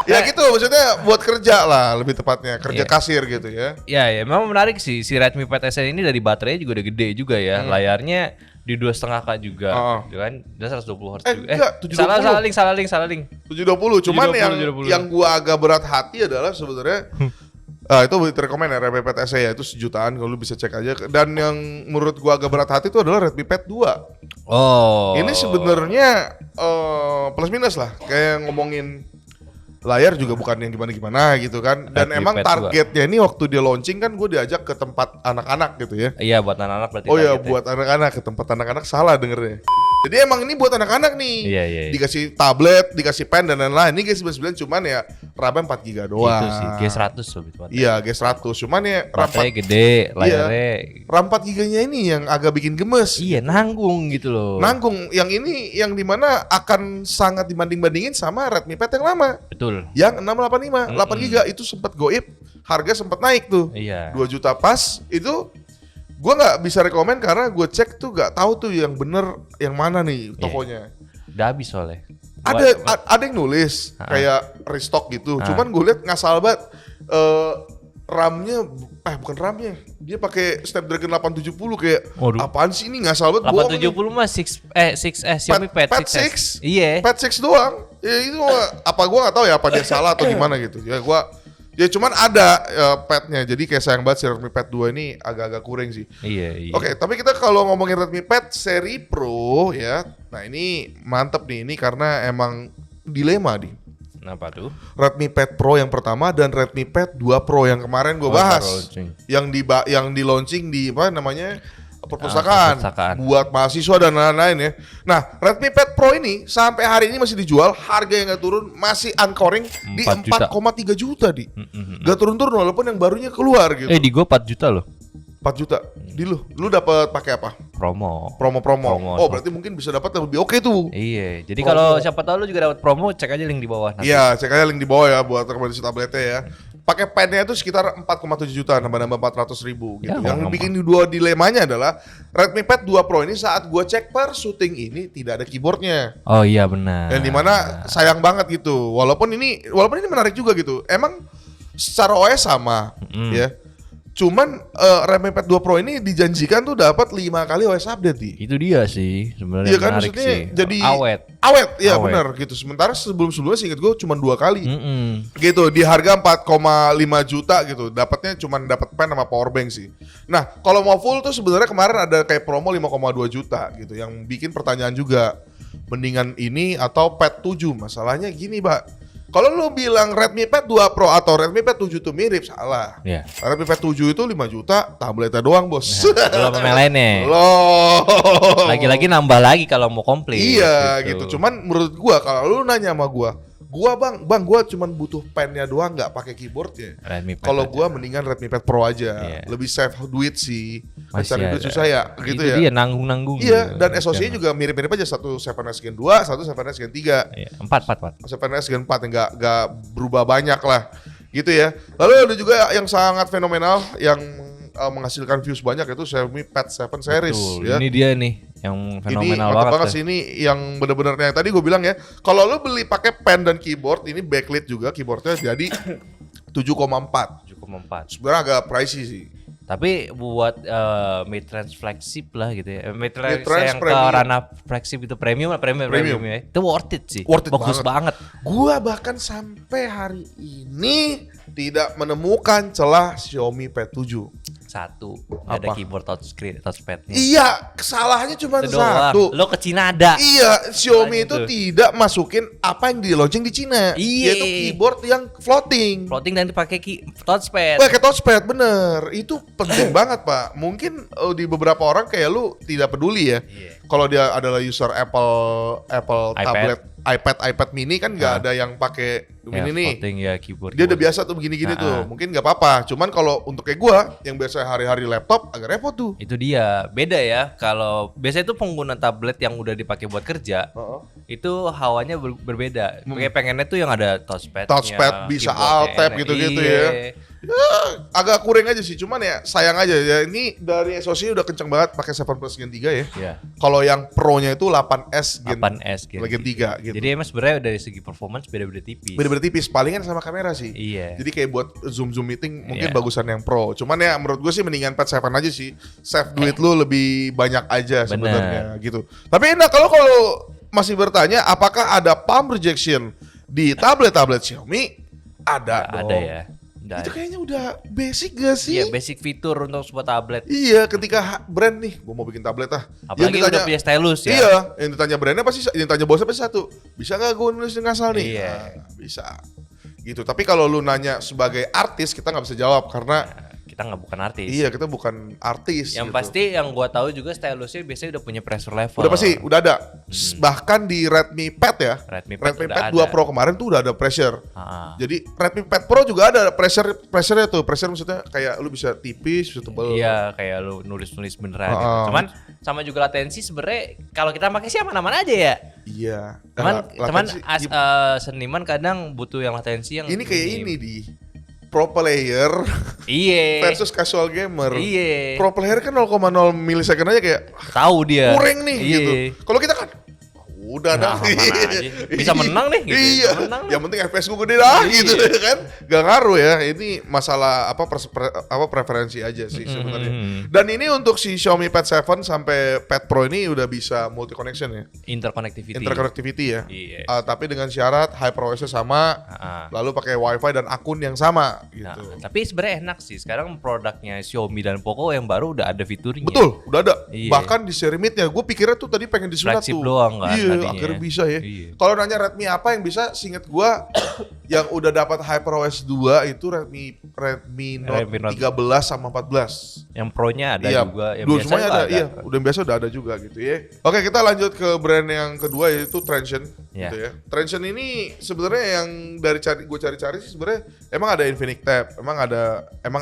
[SPEAKER 2] Ya gitu maksudnya buat kerja lah lebih tepatnya, kerja
[SPEAKER 1] Iya.
[SPEAKER 2] kasir gitu ya.
[SPEAKER 1] Ya, memang menarik sih si Redmi Pad SE ini dari baterainya juga udah gede juga ya. Layarnya di 2,5K juga, gitu kan? Dia 120 Hz juga.
[SPEAKER 2] Enggak, 720.
[SPEAKER 1] Salah link.
[SPEAKER 2] 720 cuman
[SPEAKER 1] 720.
[SPEAKER 2] yang gua agak berat hati adalah sebenarnya itu rekomend ya Redmi Pad SE ya, itu sejutaan kalau lu bisa cek aja. Dan yang menurut gua agak berat hati itu adalah Redmi Pad 2.
[SPEAKER 1] Oh.
[SPEAKER 2] Ini sebenarnya plus minus lah, kayak ngomongin layar juga bukan yang gimana-gimana gitu kan. Dan
[SPEAKER 1] Redmi
[SPEAKER 2] emang
[SPEAKER 1] Pad
[SPEAKER 2] targetnya ini waktu dia launching kan gue diajak ke tempat anak-anak gitu ya.
[SPEAKER 1] Iya, buat anak-anak berarti.
[SPEAKER 2] Oh ya
[SPEAKER 1] targetnya.
[SPEAKER 2] buat anak-anak, ke tempat anak-anak salah dengernya. Jadi emang ini buat anak-anak nih.
[SPEAKER 1] Iya.
[SPEAKER 2] Dikasih tablet, dikasih pen dan lain-lain. Ini G99 cuman ya RAM 4 GB doang.
[SPEAKER 1] Itu sih, G100 lebih tepatnya.
[SPEAKER 2] Iya, G100. Cuman ya RAM 4,
[SPEAKER 1] Baterai gede, layarnya.
[SPEAKER 2] RAM 4 GB-nya ini yang agak bikin gemes.
[SPEAKER 1] Iya, nanggung gitu loh.
[SPEAKER 2] Nanggung. Yang ini yang dimana akan sangat dibanding-bandingin sama Redmi Pad yang lama.
[SPEAKER 1] Betul.
[SPEAKER 2] Yang 685, 8 GB itu sempat goib, harga sempat naik tuh.
[SPEAKER 1] Iya.
[SPEAKER 2] 2 juta pas itu gua nggak bisa rekomen karena gue cek tuh nggak tahu tuh yang bener yang mana nih tokonya.
[SPEAKER 1] Udah habis soalnya.
[SPEAKER 2] Ada yang nulis kayak restock gitu. Cuman gue lihat ngasal banget. RAM-nya bukan RAM-nya. Dia pakai Snapdragon 870 kayak
[SPEAKER 1] Waduh.
[SPEAKER 2] apaan sih ini ngasal banget. Bohong nih.
[SPEAKER 1] 870 mah Xiaomi Pad
[SPEAKER 2] Pad
[SPEAKER 1] 6S.
[SPEAKER 2] 6.
[SPEAKER 1] Iya.
[SPEAKER 2] Pad 6 doang. Ya itu apa gua nggak tahu ya apa dia salah atau gimana gitu. Ya cuman ada padnya. Jadi kayak sayang banget si Redmi Pad 2 ini agak-agak kurang sih.
[SPEAKER 1] Iya.
[SPEAKER 2] Oke, tapi kita kalau ngomongin Redmi Pad seri Pro ya. Nah, ini mantep nih ini karena emang dilema nih.
[SPEAKER 1] Kenapa tuh?
[SPEAKER 2] Redmi Pad Pro yang pertama dan Redmi Pad 2 Pro yang kemarin gue bahas.
[SPEAKER 1] launching.
[SPEAKER 2] Yang di launching di apa namanya? Perpustakaan
[SPEAKER 1] perpustakaan.
[SPEAKER 2] buat mahasiswa dan lain-lain ya. Nah, Redmi Pad Pro ini sampai hari ini masih dijual, harga yang gak turun, masih anchoring di
[SPEAKER 1] 4 juta.
[SPEAKER 2] 4,3 juta di. Gak turun-turun walaupun yang barunya keluar gitu.
[SPEAKER 1] Di gua 4 juta loh.
[SPEAKER 2] 4 juta. Di lu dapat pakai apa?
[SPEAKER 1] Promo.
[SPEAKER 2] Promo. Oh, berarti mungkin bisa dapat yang lebih oke tuh.
[SPEAKER 1] Iya. Jadi kalau siapa tahu lu juga dapat promo, cek aja link di bawah nanti.
[SPEAKER 2] Iya, cek aja link di bawah ya buat rekomendasi tabletnya ya. Pakai pennya itu sekitar 4,7 juta, nambah-nambah 400.000 gitu.
[SPEAKER 1] Ya,
[SPEAKER 2] Yang
[SPEAKER 1] gampang.
[SPEAKER 2] bikin dua dilemanya adalah Redmi Pad 2 Pro ini saat gua cek per syuting ini tidak ada keyboardnya.
[SPEAKER 1] Oh iya benar.
[SPEAKER 2] Yang dimana sayang banget gitu. Walaupun ini menarik juga gitu. Emang secara OS sama ya. Cuman Redmi Pad 2 Pro ini dijanjikan tuh dapat 5 kali OS update di.
[SPEAKER 1] Itu dia sih sebenarnya
[SPEAKER 2] Iya kan
[SPEAKER 1] menarik
[SPEAKER 2] maksudnya
[SPEAKER 1] sih.
[SPEAKER 2] jadi
[SPEAKER 1] awet.
[SPEAKER 2] Iya
[SPEAKER 1] Awet.
[SPEAKER 2] benar gitu. Sementara sebelum-sebelumnya seingat gue cuma 2 kali.
[SPEAKER 1] Mm-mm.
[SPEAKER 2] Gitu di harga 4,5 juta gitu. Dapatnya cuma dapat pen sama power bank sih. Nah, kalau mau full tuh sebenarnya kemarin ada kayak promo 5,2 juta gitu yang bikin pertanyaan juga. Mendingan ini atau Pad 7? Masalahnya gini, Pak. Kalau lu bilang Redmi Pad 2 Pro atau Redmi Pad 7 itu mirip, salah.
[SPEAKER 1] Iya.
[SPEAKER 2] Redmi Pad 7 itu 5 juta, tabletnya doang, Bos.
[SPEAKER 1] Belum sama yang lainnya.
[SPEAKER 2] Loh.
[SPEAKER 1] Lagi-lagi nambah lagi kalau mau komplit.
[SPEAKER 2] Iya gitu. Cuman menurut gua kalau lu nanya sama gua bang gua cuman butuh pennya doang nggak pakai keyboardnya.
[SPEAKER 1] Redmi Pad
[SPEAKER 2] Kalau
[SPEAKER 1] aja.
[SPEAKER 2] gua mendingan Redmi Pad Pro aja.
[SPEAKER 1] Iya.
[SPEAKER 2] Lebih save duit sih.
[SPEAKER 1] Masih
[SPEAKER 2] Cari duit
[SPEAKER 1] ada.
[SPEAKER 2] susah ya, gitu
[SPEAKER 1] Itu
[SPEAKER 2] ya.
[SPEAKER 1] dia nanggung-nanggung.
[SPEAKER 2] Iya,
[SPEAKER 1] gitu.
[SPEAKER 2] dan SoC
[SPEAKER 1] Jangan.
[SPEAKER 2] juga mirip-mirip aja, satu 7S Gen 2, satu 7S Gen 3.
[SPEAKER 1] Iya, 4.
[SPEAKER 2] 7S Gen 4 yang nggak berubah banyak lah. Gitu ya. Lalu ada juga yang sangat fenomenal yang menghasilkan views banyak itu Xiaomi Pad 7 series
[SPEAKER 1] Betul.
[SPEAKER 2] ya.
[SPEAKER 1] Ini dia nih yang
[SPEAKER 2] Ini
[SPEAKER 1] fenomenal
[SPEAKER 2] mantap
[SPEAKER 1] banget.
[SPEAKER 2] banget
[SPEAKER 1] dah.
[SPEAKER 2] sih, ini yang bener-bener yang tadi gue bilang ya. Kalau lo beli pakai pen dan keyboard, ini backlit juga keyboardnya jadi 7,4.
[SPEAKER 1] 7,4.
[SPEAKER 2] Sebenarnya agak pricey sih.
[SPEAKER 1] Tapi buat mid-range flagship lah gitu ya. Mid-range
[SPEAKER 2] Mid-range
[SPEAKER 1] yang ke
[SPEAKER 2] premium.
[SPEAKER 1] ranah flagship itu premium ya. Itu worth it sih.
[SPEAKER 2] Worth it
[SPEAKER 1] Bagus banget.
[SPEAKER 2] Gua bahkan sampai hari ini tidak menemukan celah Xiaomi Pad 7.
[SPEAKER 1] satu, nggak ada
[SPEAKER 2] Apa?
[SPEAKER 1] keyboard touchpadnya.
[SPEAKER 2] Iya, kesalahannya cuma
[SPEAKER 1] Itu doang.
[SPEAKER 2] satu.
[SPEAKER 1] Lo ke Cina ada.
[SPEAKER 2] Iya, Xiaomi itu
[SPEAKER 1] Tuh.
[SPEAKER 2] tidak masukin apa yang di launching di Cina.
[SPEAKER 1] Iya.
[SPEAKER 2] Yaitu keyboard yang floating.
[SPEAKER 1] Floating dan dipakai touchpad.
[SPEAKER 2] Pakai touchpad bener, itu penting banget Pak. Mungkin di beberapa orang kayak lu tidak peduli ya.
[SPEAKER 1] Iya.
[SPEAKER 2] Kalau dia adalah user Apple
[SPEAKER 1] iPad.
[SPEAKER 2] tablet, iPad mini kan nggak ada yang pakai
[SPEAKER 1] Ya,
[SPEAKER 2] mini nih.
[SPEAKER 1] floating ya keyboard.
[SPEAKER 2] Dia udah biasa tuh begini-gini tuh, mungkin nggak apa-apa. Cuman kalau untuk kayak gua yang biasa hari-hari laptop agak repot tuh.
[SPEAKER 1] Itu dia, beda ya. Kalau biasanya itu pengguna tablet yang udah dipakai buat kerja, itu hawanya berbeda. Kayak pengennya tuh yang ada touchpad.
[SPEAKER 2] Touchpad, bisa alt tab gitu-gitu ya. Ya, agak kurang aja sih, cuman ya sayang aja ya. Ini dari SoC udah kenceng banget pakai 7 Plus Gen 3 ya.
[SPEAKER 1] Iya.
[SPEAKER 2] Kalau yang Pro-nya itu 8S Gen
[SPEAKER 1] 8S Gen
[SPEAKER 2] 3 gitu.
[SPEAKER 1] Jadi emang sebenarnya dari segi performance beda-beda tipis.
[SPEAKER 2] Beda-beda tipis, palingan sama kamera sih.
[SPEAKER 1] Iya.
[SPEAKER 2] Jadi kayak buat zoom meeting mungkin
[SPEAKER 1] Iya.
[SPEAKER 2] bagusan yang Pro. Cuman ya menurut gue sih mendingan Pad 7 aja sih. Save duit lu lebih banyak aja sebenarnya gitu. Tapi enak kalau masih bertanya apakah ada palm rejection di tablet-tablet Xiaomi? Ada dong.
[SPEAKER 1] Ada ya. Udah
[SPEAKER 2] Itu
[SPEAKER 1] ada.
[SPEAKER 2] kayaknya udah basic gak sih?
[SPEAKER 1] Iya, basic fitur untuk sebuah tablet.
[SPEAKER 2] Iya, ketika brand nih, gue mau bikin tablet ah.
[SPEAKER 1] Apalagi udah punya stylus ya.
[SPEAKER 2] Iya, yang ditanya brandnya pasti, yang ditanya bosnya pasti satu. Bisa nggak gue nulis dengan asal nih?
[SPEAKER 1] Iya.
[SPEAKER 2] Nah, bisa. Gitu. Tapi kalau lu nanya sebagai artis, kita nggak bisa jawab karena
[SPEAKER 1] Kita nggak bukan artis.
[SPEAKER 2] iya kita bukan artis.
[SPEAKER 1] Yang
[SPEAKER 2] gitu.
[SPEAKER 1] pasti yang gua tahu juga stylusnya biasanya udah punya pressure level.
[SPEAKER 2] Udah pasti, udah ada. Bahkan di Redmi Pad ya.
[SPEAKER 1] Redmi Pad udah
[SPEAKER 2] Pad 2
[SPEAKER 1] ada.
[SPEAKER 2] Pro kemarin tuh udah ada pressure.
[SPEAKER 1] Ah.
[SPEAKER 2] Jadi Redmi Pad Pro juga ada pressure-nya tuh. Pressure maksudnya kayak lu bisa tipis, bisa tebel.
[SPEAKER 1] Iya, kayak lu nulis-nulis beneran gitu.
[SPEAKER 2] Ah.
[SPEAKER 1] Cuman sama juga latensi sebenarnya kalau kita pakai sih aman-aman aja ya.
[SPEAKER 2] Iya.
[SPEAKER 1] Cuman
[SPEAKER 2] Latensi-
[SPEAKER 1] seniman kadang butuh yang latensi yang
[SPEAKER 2] ini kayak ini di pro player
[SPEAKER 1] Iya.
[SPEAKER 2] versus casual gamer.
[SPEAKER 1] Iya.
[SPEAKER 2] Pro player kan 0,0 milisecond aja kayak
[SPEAKER 1] Tahu dia.
[SPEAKER 2] kurang nih
[SPEAKER 1] Iya.
[SPEAKER 2] gitu. Kalau kita kan udah
[SPEAKER 1] Nah,
[SPEAKER 2] dah.
[SPEAKER 1] aman aja. Bisa menang nih gitu.
[SPEAKER 2] Iya.
[SPEAKER 1] Bisa menang nih.
[SPEAKER 2] Yang penting FPS gue gede dah
[SPEAKER 1] Iya.
[SPEAKER 2] gitu kan. Gak ngaruh ya. Ini masalah preferensi aja sih sebenarnya. Dan ini untuk si Xiaomi Pad 7 sampai Pad Pro ini udah bisa multi connection ya. Interconnectivity ya.
[SPEAKER 1] Iya.
[SPEAKER 2] Tapi dengan syarat HyperOS-nya sama, lalu pakai WiFi dan akun yang sama
[SPEAKER 1] Nah,
[SPEAKER 2] gitu.
[SPEAKER 1] tapi sebenarnya enak sih. Sekarang produknya Xiaomi dan Poco yang baru udah ada fiturnya.
[SPEAKER 2] Betul, udah ada.
[SPEAKER 1] Iya.
[SPEAKER 2] Bahkan di seri Mate-nya, gue pikirnya tuh tadi pengen disunat
[SPEAKER 1] Flagship
[SPEAKER 2] tuh.
[SPEAKER 1] doang kan
[SPEAKER 2] Iya,
[SPEAKER 1] tadinya.
[SPEAKER 2] akhirnya bisa ya.
[SPEAKER 1] Iya.
[SPEAKER 2] Kalau nanya Redmi apa yang bisa, seinget gue yang udah dapat HyperOS 2 itu Redmi Note
[SPEAKER 1] Redmi Note
[SPEAKER 2] 13 sama 14.
[SPEAKER 1] Yang Pro-nya ada
[SPEAKER 2] Iya,
[SPEAKER 1] juga, yang
[SPEAKER 2] dua
[SPEAKER 1] biasa
[SPEAKER 2] semuanya
[SPEAKER 1] juga
[SPEAKER 2] ada. Iya, udah yang biasa udah ada juga gitu ya. Oke, kita lanjut ke brand yang kedua yaitu Transsion
[SPEAKER 1] Iya.
[SPEAKER 2] gitu ya. Transsion ini sebenarnya yang dari gue cari-cari sih sebenarnya emang ada Infinix Tab, emang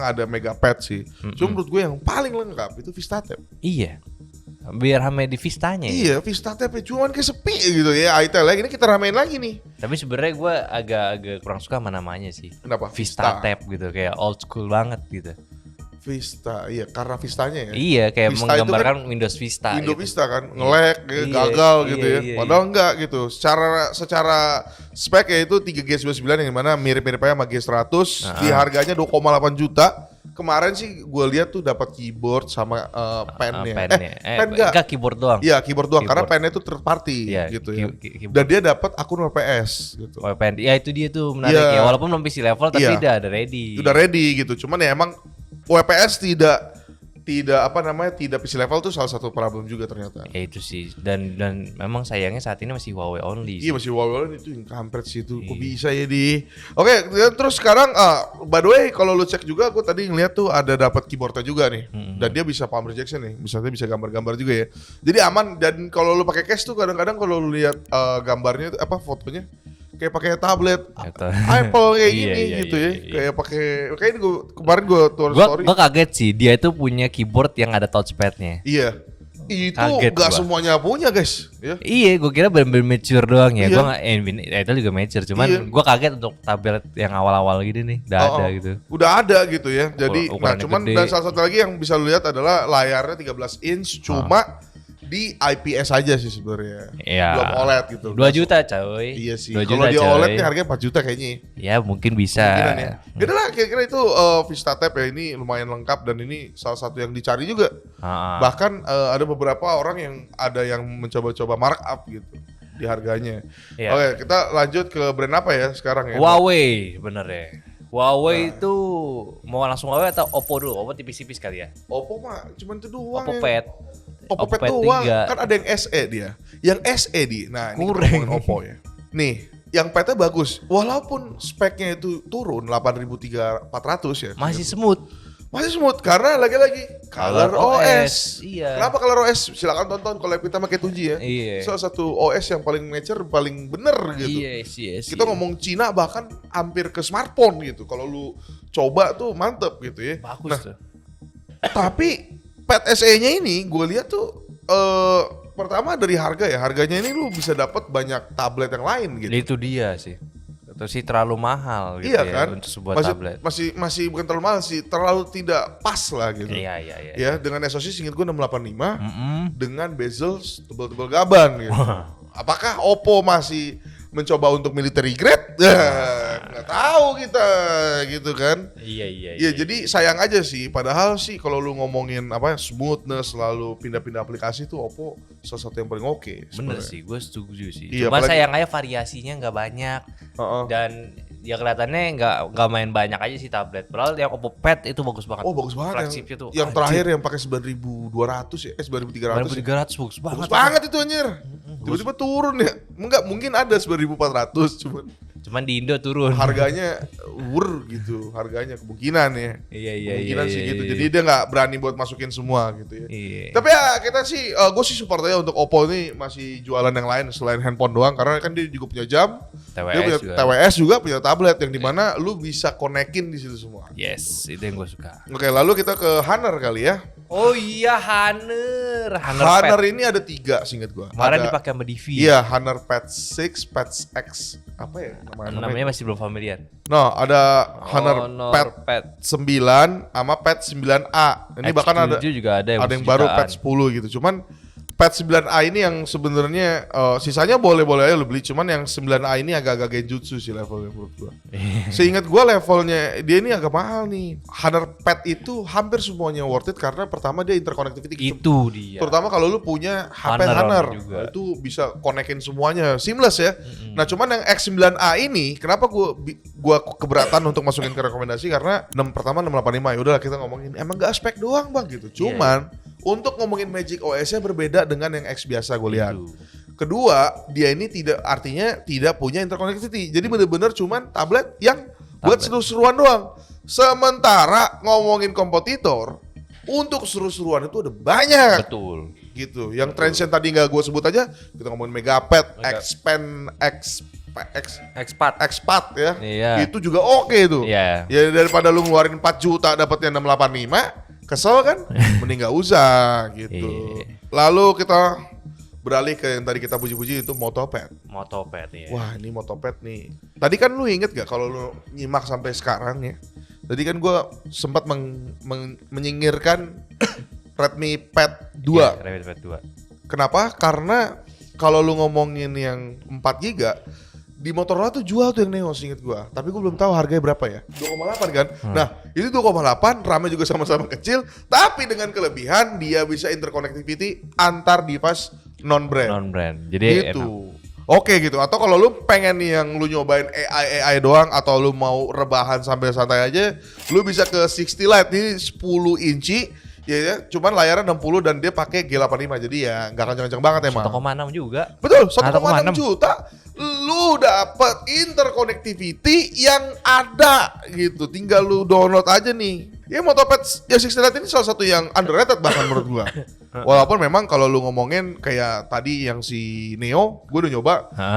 [SPEAKER 2] ada Megapad sih. Cuma menurut gue yang paling lengkap itu Vista Tab.
[SPEAKER 1] Iya. Biar rame di Vistanya.
[SPEAKER 2] Iya, Vista Tab cuman kayak sepi gitu ya. iTel lagi ini kita ramein lagi nih.
[SPEAKER 1] Tapi sebenarnya gue agak kurang suka sama namanya sih.
[SPEAKER 2] Kenapa?
[SPEAKER 1] Vista Tab gitu, kayak old school banget gitu.
[SPEAKER 2] Vista, iya karena Vistanya ya.
[SPEAKER 1] Iya, kayak
[SPEAKER 2] Vista itu
[SPEAKER 1] menggambarkan Windows Vista.
[SPEAKER 2] Indo
[SPEAKER 1] gitu.
[SPEAKER 2] Vista kan nge-lag,
[SPEAKER 1] Iya,
[SPEAKER 2] gagal
[SPEAKER 1] iya,
[SPEAKER 2] gitu ya.
[SPEAKER 1] iya,
[SPEAKER 2] Padahal enggak gitu. Secara spek ya itu 3G99 yang mana mirip-mirip aja sama G100 di harganya 2,8 juta. Kemarin sih gue lihat tuh dapat keyboard sama pennya. Pen enggak?
[SPEAKER 1] Keyboard doang.
[SPEAKER 2] Iya, keyboard doang karena
[SPEAKER 1] Keyboard.
[SPEAKER 2] pennya itu third party
[SPEAKER 1] Iya,
[SPEAKER 2] gitu ya.
[SPEAKER 1] keyboard.
[SPEAKER 2] Dan dia dapat akun WPS gitu.
[SPEAKER 1] WPN. Ya itu dia tuh menarik
[SPEAKER 2] Iya.
[SPEAKER 1] ya. Walaupun belum PC level tapi
[SPEAKER 2] Iya.
[SPEAKER 1] udah ada ready.
[SPEAKER 2] Udah ready gitu. Cuman ya emang WPS tidak tidak PC level tuh salah satu problem juga ternyata.
[SPEAKER 1] Ya itu sih. Dan memang sayangnya saat ini masih Huawei only sih.
[SPEAKER 2] Iya masih Huawei itu yang kampret sih itu. Kok bisa ya di. Oke, dan terus sekarang by the way kalau lu cek juga aku tadi ngeliat tuh ada dapat keyboardnya juga nih. Dan dia bisa palm rejection nih. Misalnya bisa gambar-gambar juga ya. Jadi aman dan kalau lu pakai case tuh kadang-kadang kalau lu lihat gambarnya apa fotonya kayak pakai tablet Apple kayak
[SPEAKER 1] Iya,
[SPEAKER 2] gini
[SPEAKER 1] iya,
[SPEAKER 2] gitu
[SPEAKER 1] iya,
[SPEAKER 2] ya.
[SPEAKER 1] iya.
[SPEAKER 2] Kayak pakai kayak ini kemarin gue tulis story.
[SPEAKER 1] Gua kaget sih dia itu punya keyboard yang ada touchpadnya.
[SPEAKER 2] Iya. Itu
[SPEAKER 1] Kaget
[SPEAKER 2] gak
[SPEAKER 1] gua.
[SPEAKER 2] semuanya punya guys ya.
[SPEAKER 1] Iya, gue kira bener-bener mature doang ya.
[SPEAKER 2] Iya.
[SPEAKER 1] Gue nggak, itu juga mature. Cuman
[SPEAKER 2] Iya.
[SPEAKER 1] gue kaget untuk tablet yang awal-awal gini nih, udah ada gitu.
[SPEAKER 2] Udah ada gitu ya. Jadi
[SPEAKER 1] Ukurannya
[SPEAKER 2] cuman
[SPEAKER 1] gede.
[SPEAKER 2] dan salah satu lagi yang bisa lu lihat adalah layarnya 13 inch cuma di IPS aja sih sebenarnya.
[SPEAKER 1] Iya.
[SPEAKER 2] Belum OLED gitu.
[SPEAKER 1] 2 juta coy.
[SPEAKER 2] Iya sih.
[SPEAKER 1] 2
[SPEAKER 2] Kalau
[SPEAKER 1] juta,
[SPEAKER 2] di
[SPEAKER 1] coy.
[SPEAKER 2] OLED nih harganya 4 juta kayaknya.
[SPEAKER 1] Ya mungkin bisa.
[SPEAKER 2] Kemungkinan ya. Gede lah kira-kira itu Vista Tab ya ini lumayan lengkap dan ini salah satu yang dicari juga. Bahkan ada beberapa orang yang ada yang mencoba-coba markup gitu di harganya.
[SPEAKER 1] Iya.
[SPEAKER 2] Oke, kita lanjut ke brand apa ya sekarang ya?
[SPEAKER 1] Huawei bener ya. Huawei itu mau langsung Huawei atau Oppo dulu? Oppo tipis-tipis kali ya.
[SPEAKER 2] Oppo mah cuman itu doang.
[SPEAKER 1] Oppo
[SPEAKER 2] ya.
[SPEAKER 1] Pad.
[SPEAKER 2] Oppo Pad doang. Kan ada yang SE dia. Yang SE nah ini kita ngomongin Oppo ya. Nih, yang Pad-nya bagus. Walaupun speknya itu turun 8.400 ya.
[SPEAKER 1] Masih smooth.
[SPEAKER 2] Masih smooth karena lagi-lagi Color OS.
[SPEAKER 1] Iya.
[SPEAKER 2] Kenapa Color OS? Silakan tonton kalau kita pakai 7 ya.
[SPEAKER 1] Iya.
[SPEAKER 2] Salah satu OS yang paling mature, paling bener gitu.
[SPEAKER 1] Iya.
[SPEAKER 2] Kita ngomong Cina bahkan hampir ke smartphone gitu. Kalau lu coba tuh mantep gitu ya.
[SPEAKER 1] Bagus tuh.
[SPEAKER 2] Tapi Pad SE-nya ini gue lihat tuh pertama dari harga ya. Harganya ini lu bisa dapat banyak tablet yang lain gitu.
[SPEAKER 1] Itu dia sih. Itu sih terlalu mahal gitu
[SPEAKER 2] iya
[SPEAKER 1] ya
[SPEAKER 2] kan?
[SPEAKER 1] untuk sebuah tablet.
[SPEAKER 2] Masih bukan terlalu mahal sih, terlalu tidak pas lah gitu.
[SPEAKER 1] Iya.
[SPEAKER 2] Ya, dengan SoC ingat gue 685 dengan bezel tebel-tebel gaban gitu. Apakah Oppo masih mencoba untuk military grade? Nggak tahu kita gitu kan.
[SPEAKER 1] Iya.
[SPEAKER 2] Ya jadi sayang aja sih. Padahal sih kalau lu ngomongin apa smoothness lalu pindah-pindah aplikasi tuh Oppo salah satu yang paling oke.
[SPEAKER 1] Bener sih, gue setuju sih.
[SPEAKER 2] Iya,
[SPEAKER 1] Cuma
[SPEAKER 2] apalagi-
[SPEAKER 1] sayang aja variasinya nggak banyak dan ya kelihatannya nggak main banyak aja sih tablet. Padahal yang Oppo Pad itu bagus banget.
[SPEAKER 2] Oh bagus banget
[SPEAKER 1] Flagshipnya tuh.
[SPEAKER 2] yang terakhir yang pakai 9.200 ya, 9.300 ya.
[SPEAKER 1] 9.300 bagus banget.
[SPEAKER 2] Bagus banget itu anjir. Tiba-tiba turun ya. Enggak, mungkin ada 9.400
[SPEAKER 1] Cuman di Indo turun.
[SPEAKER 2] harganya gitu. Harganya kemungkinan ya.
[SPEAKER 1] Iya.
[SPEAKER 2] Kemungkinan sih gitu. Jadi dia nggak berani buat masukin semua gitu ya.
[SPEAKER 1] Iya.
[SPEAKER 2] Tapi ya kita sih, gue sih support aja untuk Oppo ini masih jualan yang lain selain handphone doang. Karena kan dia juga punya jam, dia punya TWS juga, punya tablet yang dimana lu bisa konekin di situ semua.
[SPEAKER 1] Yes, itu yang gue suka.
[SPEAKER 2] Oke, lalu kita ke Honor kali ya.
[SPEAKER 1] Oh iya, Honor
[SPEAKER 2] Honor
[SPEAKER 1] Pad.
[SPEAKER 2] ini ada 3 seinget gue.
[SPEAKER 1] Kemarin dipakai sama Divi.
[SPEAKER 2] Iya, Honor Pad 6, Pad X, apa ya
[SPEAKER 1] Namanya masih belum familiar.
[SPEAKER 2] No, ada Honor Pad
[SPEAKER 1] Pad
[SPEAKER 2] 9 sama Pad 9A. Ini bahkan ada
[SPEAKER 1] juga ada
[SPEAKER 2] yang baru Pad 10 gitu. Cuman Pad 9A ini yang sebenarnya sisanya boleh-boleh aja lu beli, cuman yang 9A ini agak-agak genjutsu sih levelnya menurut gua. Seingat gua levelnya dia ini agak mahal nih. Honor Pad itu hampir semuanya worth it karena pertama dia interconnectivity
[SPEAKER 1] itu dia.
[SPEAKER 2] terutama kalau lu punya HP Honor itu bisa konekin semuanya seamless ya. Nah, cuman yang X9A ini kenapa gua keberatan untuk masukin ke rekomendasi karena pertama 685 ya udahlah kita ngomongin emang gak aspek doang Bang gitu. Cuman untuk ngomongin Magic OS-nya berbeda dengan yang X biasa gue lihat. Kedua, dia ini tidak punya interconnectivity. Jadi bener-bener cuman tablet yang buat seru-seruan doang. Sementara ngomongin kompetitor, untuk seru-seruan itu ada banyak.
[SPEAKER 1] Betul.
[SPEAKER 2] Gitu. Yang Transcend tadi nggak gue sebut aja, kita ngomongin Megapad, Xpad ya.
[SPEAKER 1] Iya.
[SPEAKER 2] Itu juga oke tuh.
[SPEAKER 1] Iya.
[SPEAKER 2] Ya daripada lu ngeluarin 4 juta dapatnya 685, kesel kan? Mending gak usah gitu. Lalu kita beralih ke yang tadi kita puji-puji itu Motopad.
[SPEAKER 1] Motopad ya.
[SPEAKER 2] Wah, ini Motopad nih. Tadi kan lu inget gak kalau lu nyimak sampai sekarang ya? Tadi kan gue sempat menyingkirkan Redmi Pad 2.
[SPEAKER 1] Iya, Redmi Pad 2.
[SPEAKER 2] Kenapa? Karena kalau lu ngomongin yang 4 GB di Motorola tuh jual tuh yang Neo seinget gua. Tapi gua belum tahu harganya berapa ya. 2,8 kan? Nah, itu 2,8, RAM-nya juga sama-sama kecil, tapi dengan kelebihan dia bisa interconnectivity antar device non-brand.
[SPEAKER 1] Jadi
[SPEAKER 2] gitu. Oke gitu. Atau kalau lu pengen nih yang lu nyobain AI doang atau lu mau rebahan sambil santai aja, lu bisa ke 60 Lite ini 10 inci. Ya, cuman layarnya 60 dan dia pakai G85 jadi ya nggak kencang-kencang banget emang.
[SPEAKER 1] 1,6 juga.
[SPEAKER 2] Betul, 1,6 juta lu dapat interconnectivity yang ada gitu. Tinggal lu download aja nih. Ya Motopad ya 60 Lite ini salah satu yang underrated bahkan menurut gua. Walaupun memang kalau lu ngomongin kayak tadi yang si Neo, gua udah nyoba.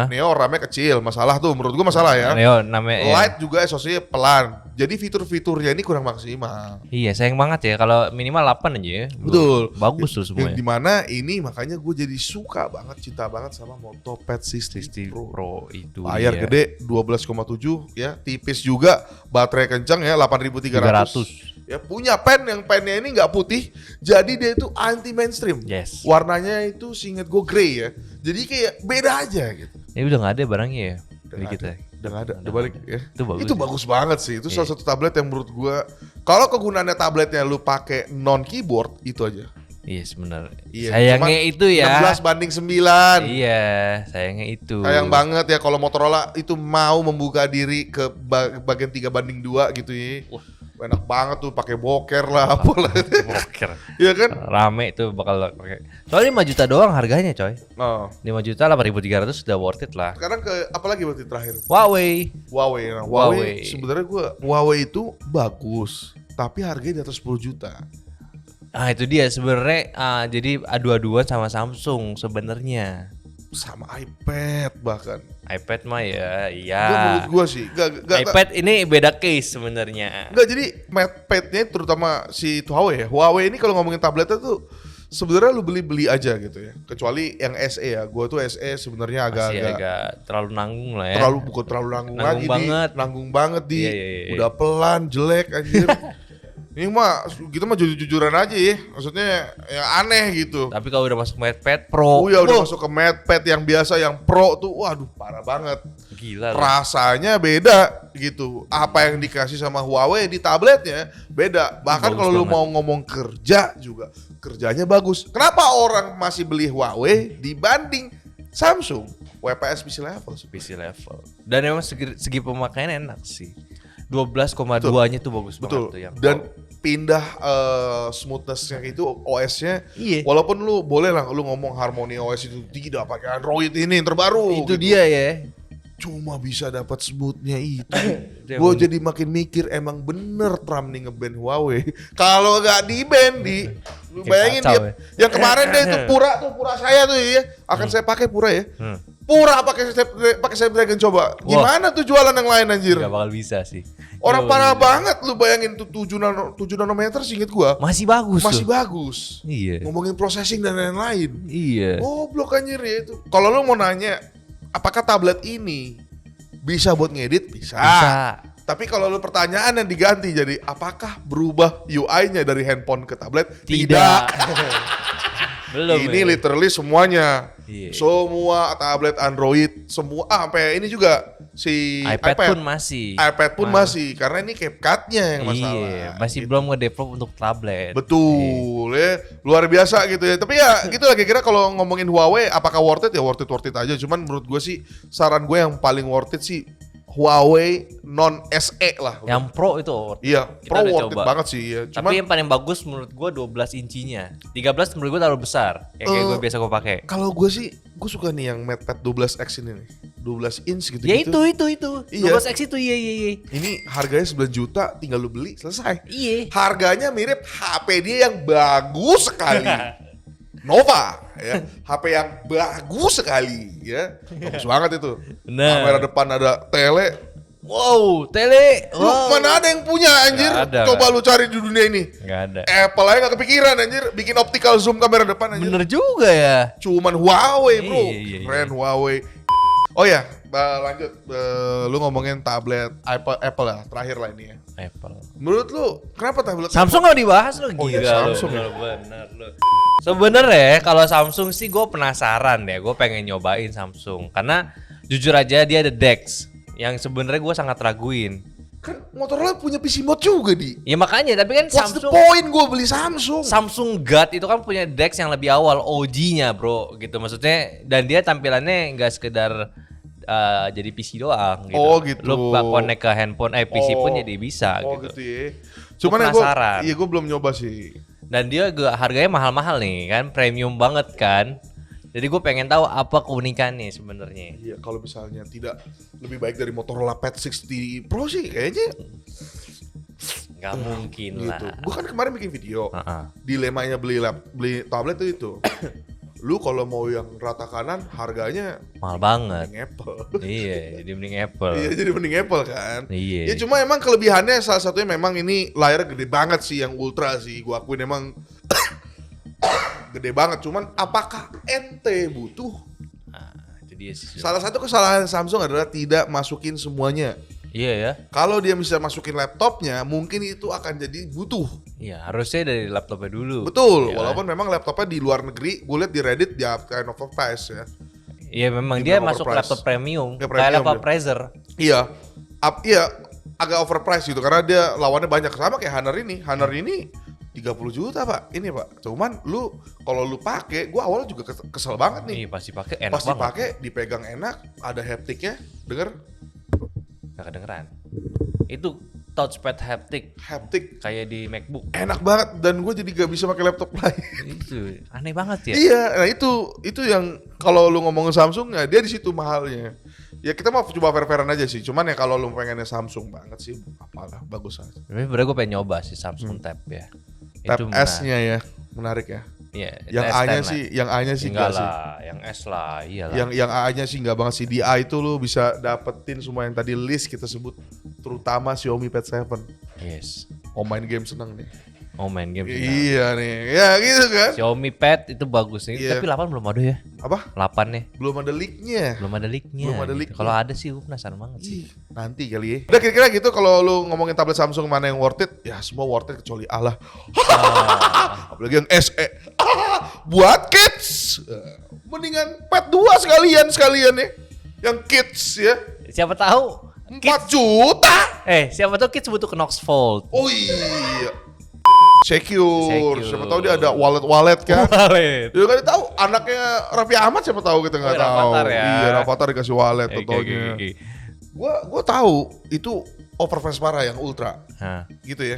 [SPEAKER 2] Neo RAM-nya kecil, masalah tuh menurut gua masalah ya.
[SPEAKER 1] Neo namanya
[SPEAKER 2] Lite juga SoC-nya pelan. Jadi fitur-fiturnya ini kurang maksimal.
[SPEAKER 1] Iya, sayang banget ya kalau minimal 8 aja ya.
[SPEAKER 2] Betul.
[SPEAKER 1] Bagus tuh semuanya.
[SPEAKER 2] Yang dimana ini makanya gue jadi suka banget, cinta banget sama Motopad 60
[SPEAKER 1] Pro itu.
[SPEAKER 2] Layar gede 12,7 ya, tipis juga, baterai kencang ya 8.300. Ya punya pen yang pennya ini nggak putih, jadi dia itu anti mainstream.
[SPEAKER 1] Yes.
[SPEAKER 2] Warnanya itu seinget gue grey ya, jadi kayak beda aja gitu.
[SPEAKER 1] Ini udah nggak ada barangnya ya dari kita.
[SPEAKER 2] Udah nggak ada, udah balik ya.
[SPEAKER 1] Itu
[SPEAKER 2] bagus banget sih. Itu salah satu tablet yang menurut gue, kalau kegunaannya tabletnya lu pakai non keyboard itu aja.
[SPEAKER 1] Iya sebenarnya.
[SPEAKER 2] Iya,
[SPEAKER 1] Sayangnya
[SPEAKER 2] cuman
[SPEAKER 1] itu ya.
[SPEAKER 2] 16:9.
[SPEAKER 1] Iya, sayangnya itu.
[SPEAKER 2] Sayang banget ya kalau Motorola itu mau membuka diri ke bagian 3:2 gitu ya. Enak banget tuh pakai boker lah apalah.
[SPEAKER 1] Boker.
[SPEAKER 2] Iya kan?
[SPEAKER 1] Rame itu bakal pakai. Soalnya 5 juta doang harganya, coy.
[SPEAKER 2] Oh.
[SPEAKER 1] 5 juta 8.300 sudah worth it lah.
[SPEAKER 2] Sekarang ke apa lagi berarti terakhir?
[SPEAKER 1] Huawei.
[SPEAKER 2] Huawei. Nah,
[SPEAKER 1] Huawei.
[SPEAKER 2] sebenarnya Huawei itu bagus, tapi harganya di atas 10 juta.
[SPEAKER 1] Ah itu dia sebenarnya jadi adu-aduan sama Samsung sebenarnya.
[SPEAKER 2] Sama iPad bahkan.
[SPEAKER 1] iPad mah ya, iya.
[SPEAKER 2] Menurut gua sih,
[SPEAKER 1] iPad ini beda case sebenarnya.
[SPEAKER 2] Enggak, jadi MatePad-nya terutama si Huawei ya. Huawei ini kalau ngomongin tabletnya tuh sebenarnya lu beli aja gitu ya. Kecuali yang SE ya. Gua tuh SE sebenarnya
[SPEAKER 1] agak terlalu nanggung lah ya.
[SPEAKER 2] Bukan terlalu nanggung
[SPEAKER 1] Nanggung
[SPEAKER 2] lagi
[SPEAKER 1] banget.
[SPEAKER 2] Nanggung banget di.
[SPEAKER 1] Iya.
[SPEAKER 2] Udah pelan, jelek anjir. Ini mah kita mah jujur-jujuran aja ya. Maksudnya yang aneh gitu.
[SPEAKER 1] Tapi kalau udah masuk MatePad Pro,
[SPEAKER 2] Udah masuk ke MatePad yang biasa yang Pro tuh waduh parah banget.
[SPEAKER 1] Gila.
[SPEAKER 2] Rasanya beda gitu. Apa yang dikasih sama Huawei di tabletnya beda. Bahkan kalau lu mau ngomong kerja juga kerjanya bagus. Kenapa orang masih beli Huawei dibanding Samsung? WPS PC level.
[SPEAKER 1] Dan emang segi pemakaian enak sih. 12,2-nya tuh bagus banget tuh yang.
[SPEAKER 2] Dan pindah smoothness-nya itu OS-nya.
[SPEAKER 1] Iya.
[SPEAKER 2] Walaupun lu boleh lah lu ngomong Harmony OS itu tidak pakai Android ini yang terbaru.
[SPEAKER 1] Itu
[SPEAKER 2] gitu.
[SPEAKER 1] dia ya.
[SPEAKER 2] Cuma bisa dapat smoothnya itu. Gue jadi makin mikir emang bener Trump nih nge-ban Huawei. Kalau nggak di-ban lu bayangin dia
[SPEAKER 1] ya.
[SPEAKER 2] yang kemarin deh itu pura saya tuh ya. Akan saya pakai pura ya. Pura pakai Snapdragon coba. Gimana tuh jualan yang lain anjir?
[SPEAKER 1] Gak bakal bisa sih.
[SPEAKER 2] Orang parah banget lu bayangin tuh 7 nanometer seinget gua.
[SPEAKER 1] Masih bagus.
[SPEAKER 2] Bagus.
[SPEAKER 1] Iya.
[SPEAKER 2] Ngomongin processing dan lain-lain.
[SPEAKER 1] Iya.
[SPEAKER 2] Goblok anjir ya itu. Kalau lu mau nanya apakah tablet ini bisa buat ngedit? Bisa. Tapi kalau lu pertanyaan yang diganti jadi apakah berubah UI-nya dari handphone ke tablet? Tidak.
[SPEAKER 1] Belum.
[SPEAKER 2] Ini literally semuanya.
[SPEAKER 1] Iya.
[SPEAKER 2] Semua tablet Android, semua sampai ini juga si
[SPEAKER 1] iPad pun masih.
[SPEAKER 2] Karena ini CapCut-nya yang masalah.
[SPEAKER 1] Iya, masih belum nge-develop untuk tablet.
[SPEAKER 2] Betul ya, luar biasa gitu ya. Tapi ya gitu lah kira-kira kalau ngomongin Huawei apakah worth it ya worth it aja. Cuman menurut gue sih saran gue yang paling worth it sih Huawei non SE lah.
[SPEAKER 1] Yang Pro itu worth it.
[SPEAKER 2] Iya,
[SPEAKER 1] Kita
[SPEAKER 2] Pro
[SPEAKER 1] udah
[SPEAKER 2] worth it
[SPEAKER 1] coba.
[SPEAKER 2] banget sih ya. Cuman
[SPEAKER 1] tapi yang paling bagus menurut gue 12 incinya. 13 menurut gue terlalu besar. Kayak gue biasa gue pakai.
[SPEAKER 2] Kalau gue sih, gue suka nih yang MatePad 12X ini nih. 12 inch gitu.
[SPEAKER 1] Ya itu.
[SPEAKER 2] Iya.
[SPEAKER 1] 12X itu iya.
[SPEAKER 2] Ini harganya 9 juta, tinggal lu beli, selesai.
[SPEAKER 1] Iya.
[SPEAKER 2] Harganya mirip HP dia yang bagus sekali. Nova ya, HP yang bagus sekali ya. Bagus banget itu.
[SPEAKER 1] Bener.
[SPEAKER 2] Kamera depan ada tele.
[SPEAKER 1] Wow, tele.
[SPEAKER 2] Lu mana ada yang punya anjir?
[SPEAKER 1] Gak ada,
[SPEAKER 2] Coba lu cari di dunia ini.
[SPEAKER 1] Gak ada.
[SPEAKER 2] Apple aja gak kepikiran anjir bikin optical zoom kamera depan anjir.
[SPEAKER 1] Bener juga ya.
[SPEAKER 2] Cuman Huawei bro.
[SPEAKER 1] Iya.
[SPEAKER 2] Keren Huawei. Oh ya, lanjut. Lu ngomongin tablet Apple ya, terakhir lah ini ya.
[SPEAKER 1] Apple.
[SPEAKER 2] Menurut lu kenapa tablet
[SPEAKER 1] Samsung nggak dibahas lo,
[SPEAKER 2] Oh
[SPEAKER 1] gila
[SPEAKER 2] iya,
[SPEAKER 1] lo.
[SPEAKER 2] Samsung ya.
[SPEAKER 1] Bener lo. Sebenernya kalau Samsung sih gue penasaran ya, gue pengen nyobain Samsung karena jujur aja dia ada DeX yang sebenarnya gue sangat raguin.
[SPEAKER 2] Kan Motorola punya PC mode juga di.
[SPEAKER 1] Ya makanya, tapi kan
[SPEAKER 2] What's the
[SPEAKER 1] Samsung
[SPEAKER 2] point gue beli Samsung?
[SPEAKER 1] Samsung Guard itu kan punya DeX yang lebih awal, OG-nya bro, gitu maksudnya. Dan dia tampilannya nggak sekedar jadi PC doang gitu.
[SPEAKER 2] Oh gitu.
[SPEAKER 1] Lu connect ke handphone, PC pun jadi bisa gitu.
[SPEAKER 2] Gitu ya. Cuman gue belum nyoba sih.
[SPEAKER 1] Dan dia harganya mahal-mahal nih kan, premium banget kan. Jadi gue pengen tahu apa keunikannya sebenarnya.
[SPEAKER 2] Iya, kalau misalnya tidak lebih baik dari Motorola Pad 60 Pro sih kayaknya.
[SPEAKER 1] Nggak mungkin
[SPEAKER 2] Gitu.
[SPEAKER 1] lah.
[SPEAKER 2] Gue kan kemarin bikin video.
[SPEAKER 1] Uh-uh.
[SPEAKER 2] Dilemanya beli tablet itu. Lu kalau mau yang rata kanan harganya
[SPEAKER 1] Mahal banget.
[SPEAKER 2] mending Apple.
[SPEAKER 1] Iya, jadi mending Apple.
[SPEAKER 2] Iya, jadi mending Apple kan.
[SPEAKER 1] Iya.
[SPEAKER 2] Ya cuma emang kelebihannya salah satunya memang ini layarnya gede banget sih yang ultra sih. Gua akuin emang gede banget. Cuman apakah ente butuh?
[SPEAKER 1] Nah, itu dia sih.
[SPEAKER 2] Salah satu kesalahan Samsung adalah tidak masukin semuanya.
[SPEAKER 1] Iya ya.
[SPEAKER 2] Kalau dia bisa masukin laptopnya, mungkin itu akan jadi butuh.
[SPEAKER 1] Iya, harusnya dari laptopnya dulu.
[SPEAKER 2] Betul,
[SPEAKER 1] Ya.
[SPEAKER 2] walaupun memang laptopnya di luar negeri, gue lihat di Reddit dia kind of overpriced ya.
[SPEAKER 1] Iya, memang
[SPEAKER 2] Di
[SPEAKER 1] dia
[SPEAKER 2] bawah
[SPEAKER 1] masuk
[SPEAKER 2] overpriced.
[SPEAKER 1] laptop premium.
[SPEAKER 2] Ya,
[SPEAKER 1] Kayak
[SPEAKER 2] premium
[SPEAKER 1] laptop
[SPEAKER 2] dia.
[SPEAKER 1] Razer.
[SPEAKER 2] Iya, iya agak overpriced gitu karena dia lawannya banyak sama kayak Honor ini. Honor ini 30 juta Pak, ini Pak. Cuman lu kalau lu pakai, gua awalnya juga kesel banget nih.
[SPEAKER 1] Nih pasti pakai enak
[SPEAKER 2] Pas
[SPEAKER 1] banget.
[SPEAKER 2] dipakai, dipegang enak, ada haptiknya, denger
[SPEAKER 1] Gak kedengeran. Itu touchpad haptik
[SPEAKER 2] haptik
[SPEAKER 1] kayak di MacBook.
[SPEAKER 2] enak banget dan gue jadi gak bisa pakai laptop lain.
[SPEAKER 1] Itu aneh banget ya.
[SPEAKER 2] Iya, nah itu yang kalau lu ngomongin Samsung ya dia di situ mahalnya. Ya kita mau coba fair-fairan aja sih. Cuman ya kalau lu pengennya Samsung banget sih, apalah bagus aja.
[SPEAKER 1] Tapi sebenarnya gue pengen nyoba sih Samsung Tab ya.
[SPEAKER 2] Tab
[SPEAKER 1] Itu
[SPEAKER 2] S-nya ya, menarik ya.
[SPEAKER 1] Iya,
[SPEAKER 2] Yang
[SPEAKER 1] S10
[SPEAKER 2] A-nya
[SPEAKER 1] lah.
[SPEAKER 2] sih, yang A-nya sih
[SPEAKER 1] Enggak
[SPEAKER 2] enggak sih.
[SPEAKER 1] lah, yang S lah, iyalah.
[SPEAKER 2] Yang A-nya sih enggak banget sih. Di A itu lu bisa dapetin semua yang tadi list kita sebut, terutama Xiaomi Pad 7.
[SPEAKER 1] Yes.
[SPEAKER 2] Oh main game seneng nih.
[SPEAKER 1] Oh main game.
[SPEAKER 2] Iya nih, ya gitu kan.
[SPEAKER 1] Xiaomi Pad itu bagus nih,
[SPEAKER 2] Iya.
[SPEAKER 1] tapi 8 belum ada ya.
[SPEAKER 2] Apa?
[SPEAKER 1] 8 nih,
[SPEAKER 2] Belum ada leak-nya.
[SPEAKER 1] belum ada leak-nya.
[SPEAKER 2] Belum ada
[SPEAKER 1] gitu.
[SPEAKER 2] leak-nya.
[SPEAKER 1] Kalau ada sih gue penasaran banget sih.
[SPEAKER 2] Ih, nanti kali ya. Udah kira-kira gitu kalau lu ngomongin tablet Samsung mana yang worth it, ya semua worth it kecuali A lah. Apalagi yang SE. Buat kids. Mendingan Pad 2 sekalian ya. Yang kids ya.
[SPEAKER 1] Siapa tahu
[SPEAKER 2] 4 juta.
[SPEAKER 1] siapa tahu kids butuh Knox Fold.
[SPEAKER 2] Oh iya. Secure.
[SPEAKER 1] Secure.
[SPEAKER 2] Siapa tahu dia ada wallet kan.
[SPEAKER 1] Wallet.
[SPEAKER 2] Dia kan tahu anaknya Raffi Ahmad siapa tahu kita nggak
[SPEAKER 1] Oh,
[SPEAKER 2] tahu.
[SPEAKER 1] Rafathar ya.
[SPEAKER 2] Iya, Rafathar dikasih wallet
[SPEAKER 1] Oke,
[SPEAKER 2] tentunya.
[SPEAKER 1] oke.
[SPEAKER 2] Gua tahu itu overpriced parah yang ultra.
[SPEAKER 1] Hah.
[SPEAKER 2] Gitu ya.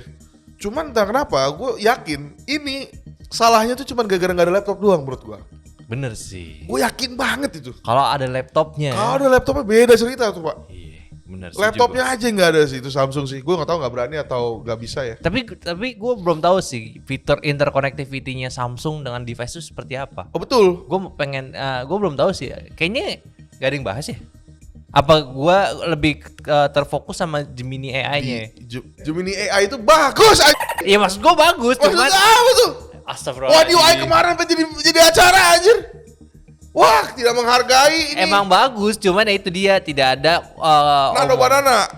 [SPEAKER 2] Cuman entah kenapa gue yakin ini salahnya tuh cuman gara-gara gak ada laptop doang menurut gue.
[SPEAKER 1] Bener sih.
[SPEAKER 2] Gue yakin banget itu.
[SPEAKER 1] Kalau ada laptopnya.
[SPEAKER 2] Kalau ada laptopnya beda cerita tuh Pak.
[SPEAKER 1] Iya, bener sih.
[SPEAKER 2] Laptopnya aja nggak ada sih itu Samsung sih. Gue nggak tahu nggak berani atau nggak bisa ya.
[SPEAKER 1] Tapi gue belum tahu sih fitur interconnectivity-nya Samsung dengan device itu seperti apa.
[SPEAKER 2] Oh betul.
[SPEAKER 1] Gue belum tahu sih. Kayaknya gak ada yang bahas ya. Apa gue lebih terfokus sama Gemini AI-nya?
[SPEAKER 2] Gemini AI itu bagus.
[SPEAKER 1] Iya maksud gue bagus,
[SPEAKER 2] Maksudnya
[SPEAKER 1] cuman
[SPEAKER 2] apa tuh?
[SPEAKER 1] astagfirullahaladzim.
[SPEAKER 2] Wah, UI kemarin jadi acara anjir. Wah, tidak menghargai ini.
[SPEAKER 1] Emang bagus, cuman ya itu dia tidak ada
[SPEAKER 2] Nano banana.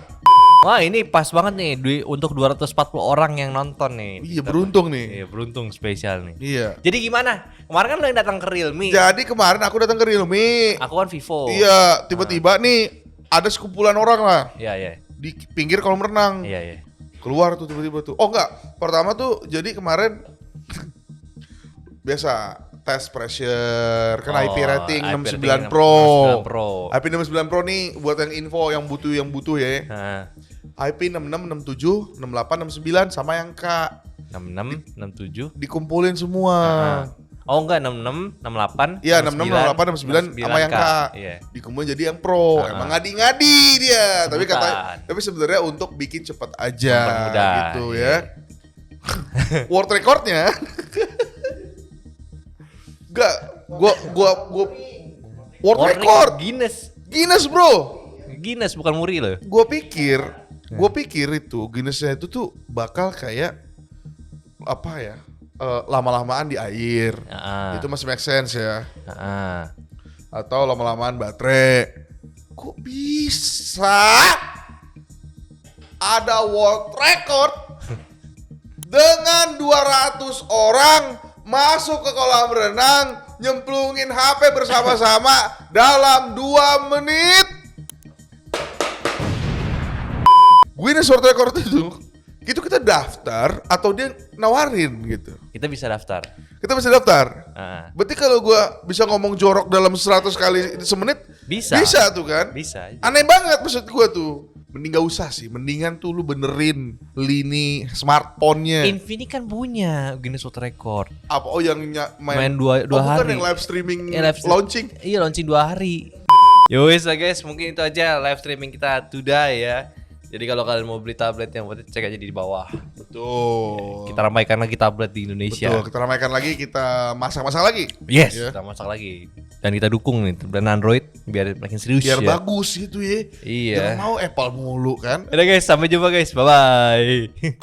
[SPEAKER 1] Wah ini pas banget nih untuk 240 orang yang nonton nih.
[SPEAKER 2] Iya, beruntung nih.
[SPEAKER 1] Iya beruntung spesial nih.
[SPEAKER 2] Iya.
[SPEAKER 1] Jadi gimana? Kemarin kan lo yang datang ke Realme.
[SPEAKER 2] Jadi kemarin aku datang ke Realme.
[SPEAKER 1] Aku kan Vivo.
[SPEAKER 2] Iya, tiba-tiba nih ada sekumpulan orang lah
[SPEAKER 1] Iya iya.
[SPEAKER 2] di pinggir kolam renang.
[SPEAKER 1] Iya iya.
[SPEAKER 2] Keluar tuh tiba-tiba tuh. Oh enggak, pertama tuh jadi kemarin biasa tes pressure kan IP rating
[SPEAKER 1] IP
[SPEAKER 2] 69 Pro.
[SPEAKER 1] 69 Pro.
[SPEAKER 2] IP 69 Pro nih buat yang info yang butuh ya.
[SPEAKER 1] Nah,
[SPEAKER 2] IP 66, 67, 68, 69 sama yang K.
[SPEAKER 1] 66, 67.
[SPEAKER 2] Dikumpulin semua.
[SPEAKER 1] Oh enggak 66, 68.
[SPEAKER 2] Iya 66, 68, 69 sama yang K.
[SPEAKER 1] Iya.
[SPEAKER 2] Dikumpulin jadi yang Pro. Emang ngadi-ngadi dia. Tapi
[SPEAKER 1] Sebutan.
[SPEAKER 2] tapi sebenarnya untuk bikin cepat aja
[SPEAKER 1] Mempermudah,
[SPEAKER 2] gitu
[SPEAKER 1] iya.
[SPEAKER 2] ya. World recordnya enggak gua world record
[SPEAKER 1] Guinness
[SPEAKER 2] bro.
[SPEAKER 1] Guinness bukan muri loh.
[SPEAKER 2] Gua pikir itu Guinness-nya itu tuh bakal kayak apa ya? Lama-lamaan di air. Itu masih make sense ya. Atau lama-lamaan baterai. Kok bisa ada world record dengan 200 orang masuk ke kolam renang nyemplungin HP bersama-sama dalam 2 menit. Guinness World Record itu kita daftar atau dia nawarin gitu.
[SPEAKER 1] Kita bisa daftar.
[SPEAKER 2] Kita bisa daftar.
[SPEAKER 1] Berarti
[SPEAKER 2] Berarti kalau gua bisa ngomong jorok dalam 100 kali semenit,
[SPEAKER 1] Bisa.
[SPEAKER 2] Bisa tuh kan?
[SPEAKER 1] Bisa aja.
[SPEAKER 2] Aneh banget maksud gua tuh. Mending gak usah sih, mendingan tuh lu benerin lini smartphone-nya.
[SPEAKER 1] Infinix kan punya Guinness World Record.
[SPEAKER 2] Apa yang
[SPEAKER 1] Main dua
[SPEAKER 2] bukan
[SPEAKER 1] hari.
[SPEAKER 2] yang live streaming
[SPEAKER 1] Iya,
[SPEAKER 2] launching.
[SPEAKER 1] Iya launching 2 hari. Yowes lah guys, mungkin itu aja live streaming kita today ya. Jadi kalau kalian mau beli tablet yang buat cek aja di bawah.
[SPEAKER 2] Betul.
[SPEAKER 1] Kita ramaikan lagi tablet di Indonesia.
[SPEAKER 2] Betul, kita ramaikan lagi, kita masak-masak lagi.
[SPEAKER 1] Yes,
[SPEAKER 2] Ya.
[SPEAKER 1] kita masak lagi. Dan kita dukung nih dan Android biar makin serius
[SPEAKER 2] Biar
[SPEAKER 1] ya.
[SPEAKER 2] bagus gitu ya.
[SPEAKER 1] Iya.
[SPEAKER 2] Jangan mau Apple mulu kan.
[SPEAKER 1] Udah guys, sampai jumpa guys. Bye bye.